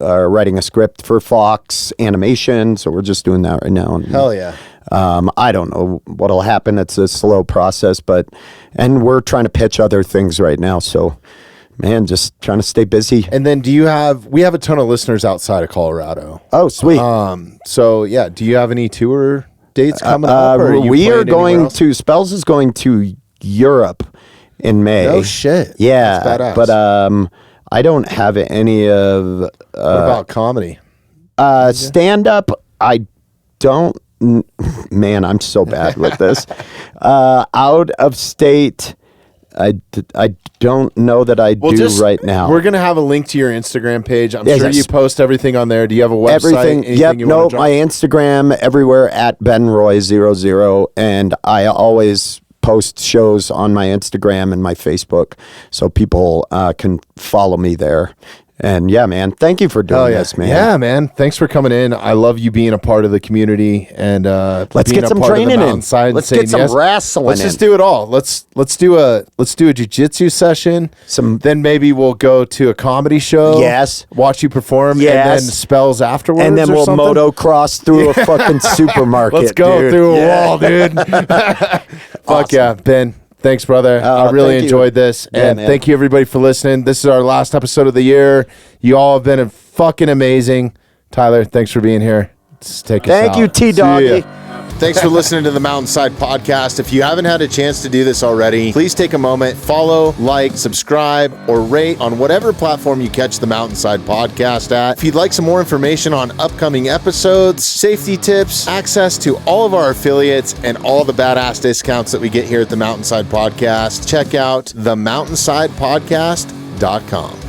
are writing a script for Fox Animation. So we're just doing that right now. And, Hell yeah. I don't know what'll happen. It's a slow process, and we're trying to pitch other things right now. So, man, just trying to stay busy. And then we have a ton of listeners outside of Colorado. Oh, sweet. So yeah, do you have any tour dates coming up? Or We are going to, Spells is going to Europe in May. Oh shit. Yeah. That's badass. But I don't have any of what about comedy? stand up. I don't. Man, I'm so bad with this. Out of state, I don't know that I do right now. We're gonna have a link to your Instagram page. I'm Yes, sure yes. you post everything on there. Do you have a website? Everything. Anything Yep. you wanna No, drop? my Instagram everywhere at BenRoy00, and I always post shows on my Instagram and my Facebook, so people can follow me there. And yeah, man, thank you for doing this, man. Yeah, man. Thanks for coming in. I love you being a part of the community and Let's being get a some part of the training in. mountainside and Let's saying get some yes. wrestling Let's in. just do it all. Let's do a jiu-jitsu session. Then maybe we'll go to a comedy show. Yes. Watch you perform. Yes. And then spells afterwards. And then or we'll something. motocross through a fucking supermarket. Let's go dude. through a Yeah. wall, dude. Fuck yeah, Ben. Thanks, brother. I really thank you. enjoyed this. Yeah, And man. thank you, everybody, for listening. This is our last episode of the year. You all have been fucking amazing. Tyler, thanks for being here. Let's take us Thank out. you, T See ya. Doggy. Thanks for listening to the Mountainside Podcast. If you haven't had a chance to do this already, please take a moment, follow, like, subscribe, or rate on whatever platform you catch the Mountainside Podcast at. If you'd like some more information on upcoming episodes, safety tips, access to all of our affiliates, and all the badass discounts that we get here at the Mountainside Podcast, check out themountainsidepodcast.com.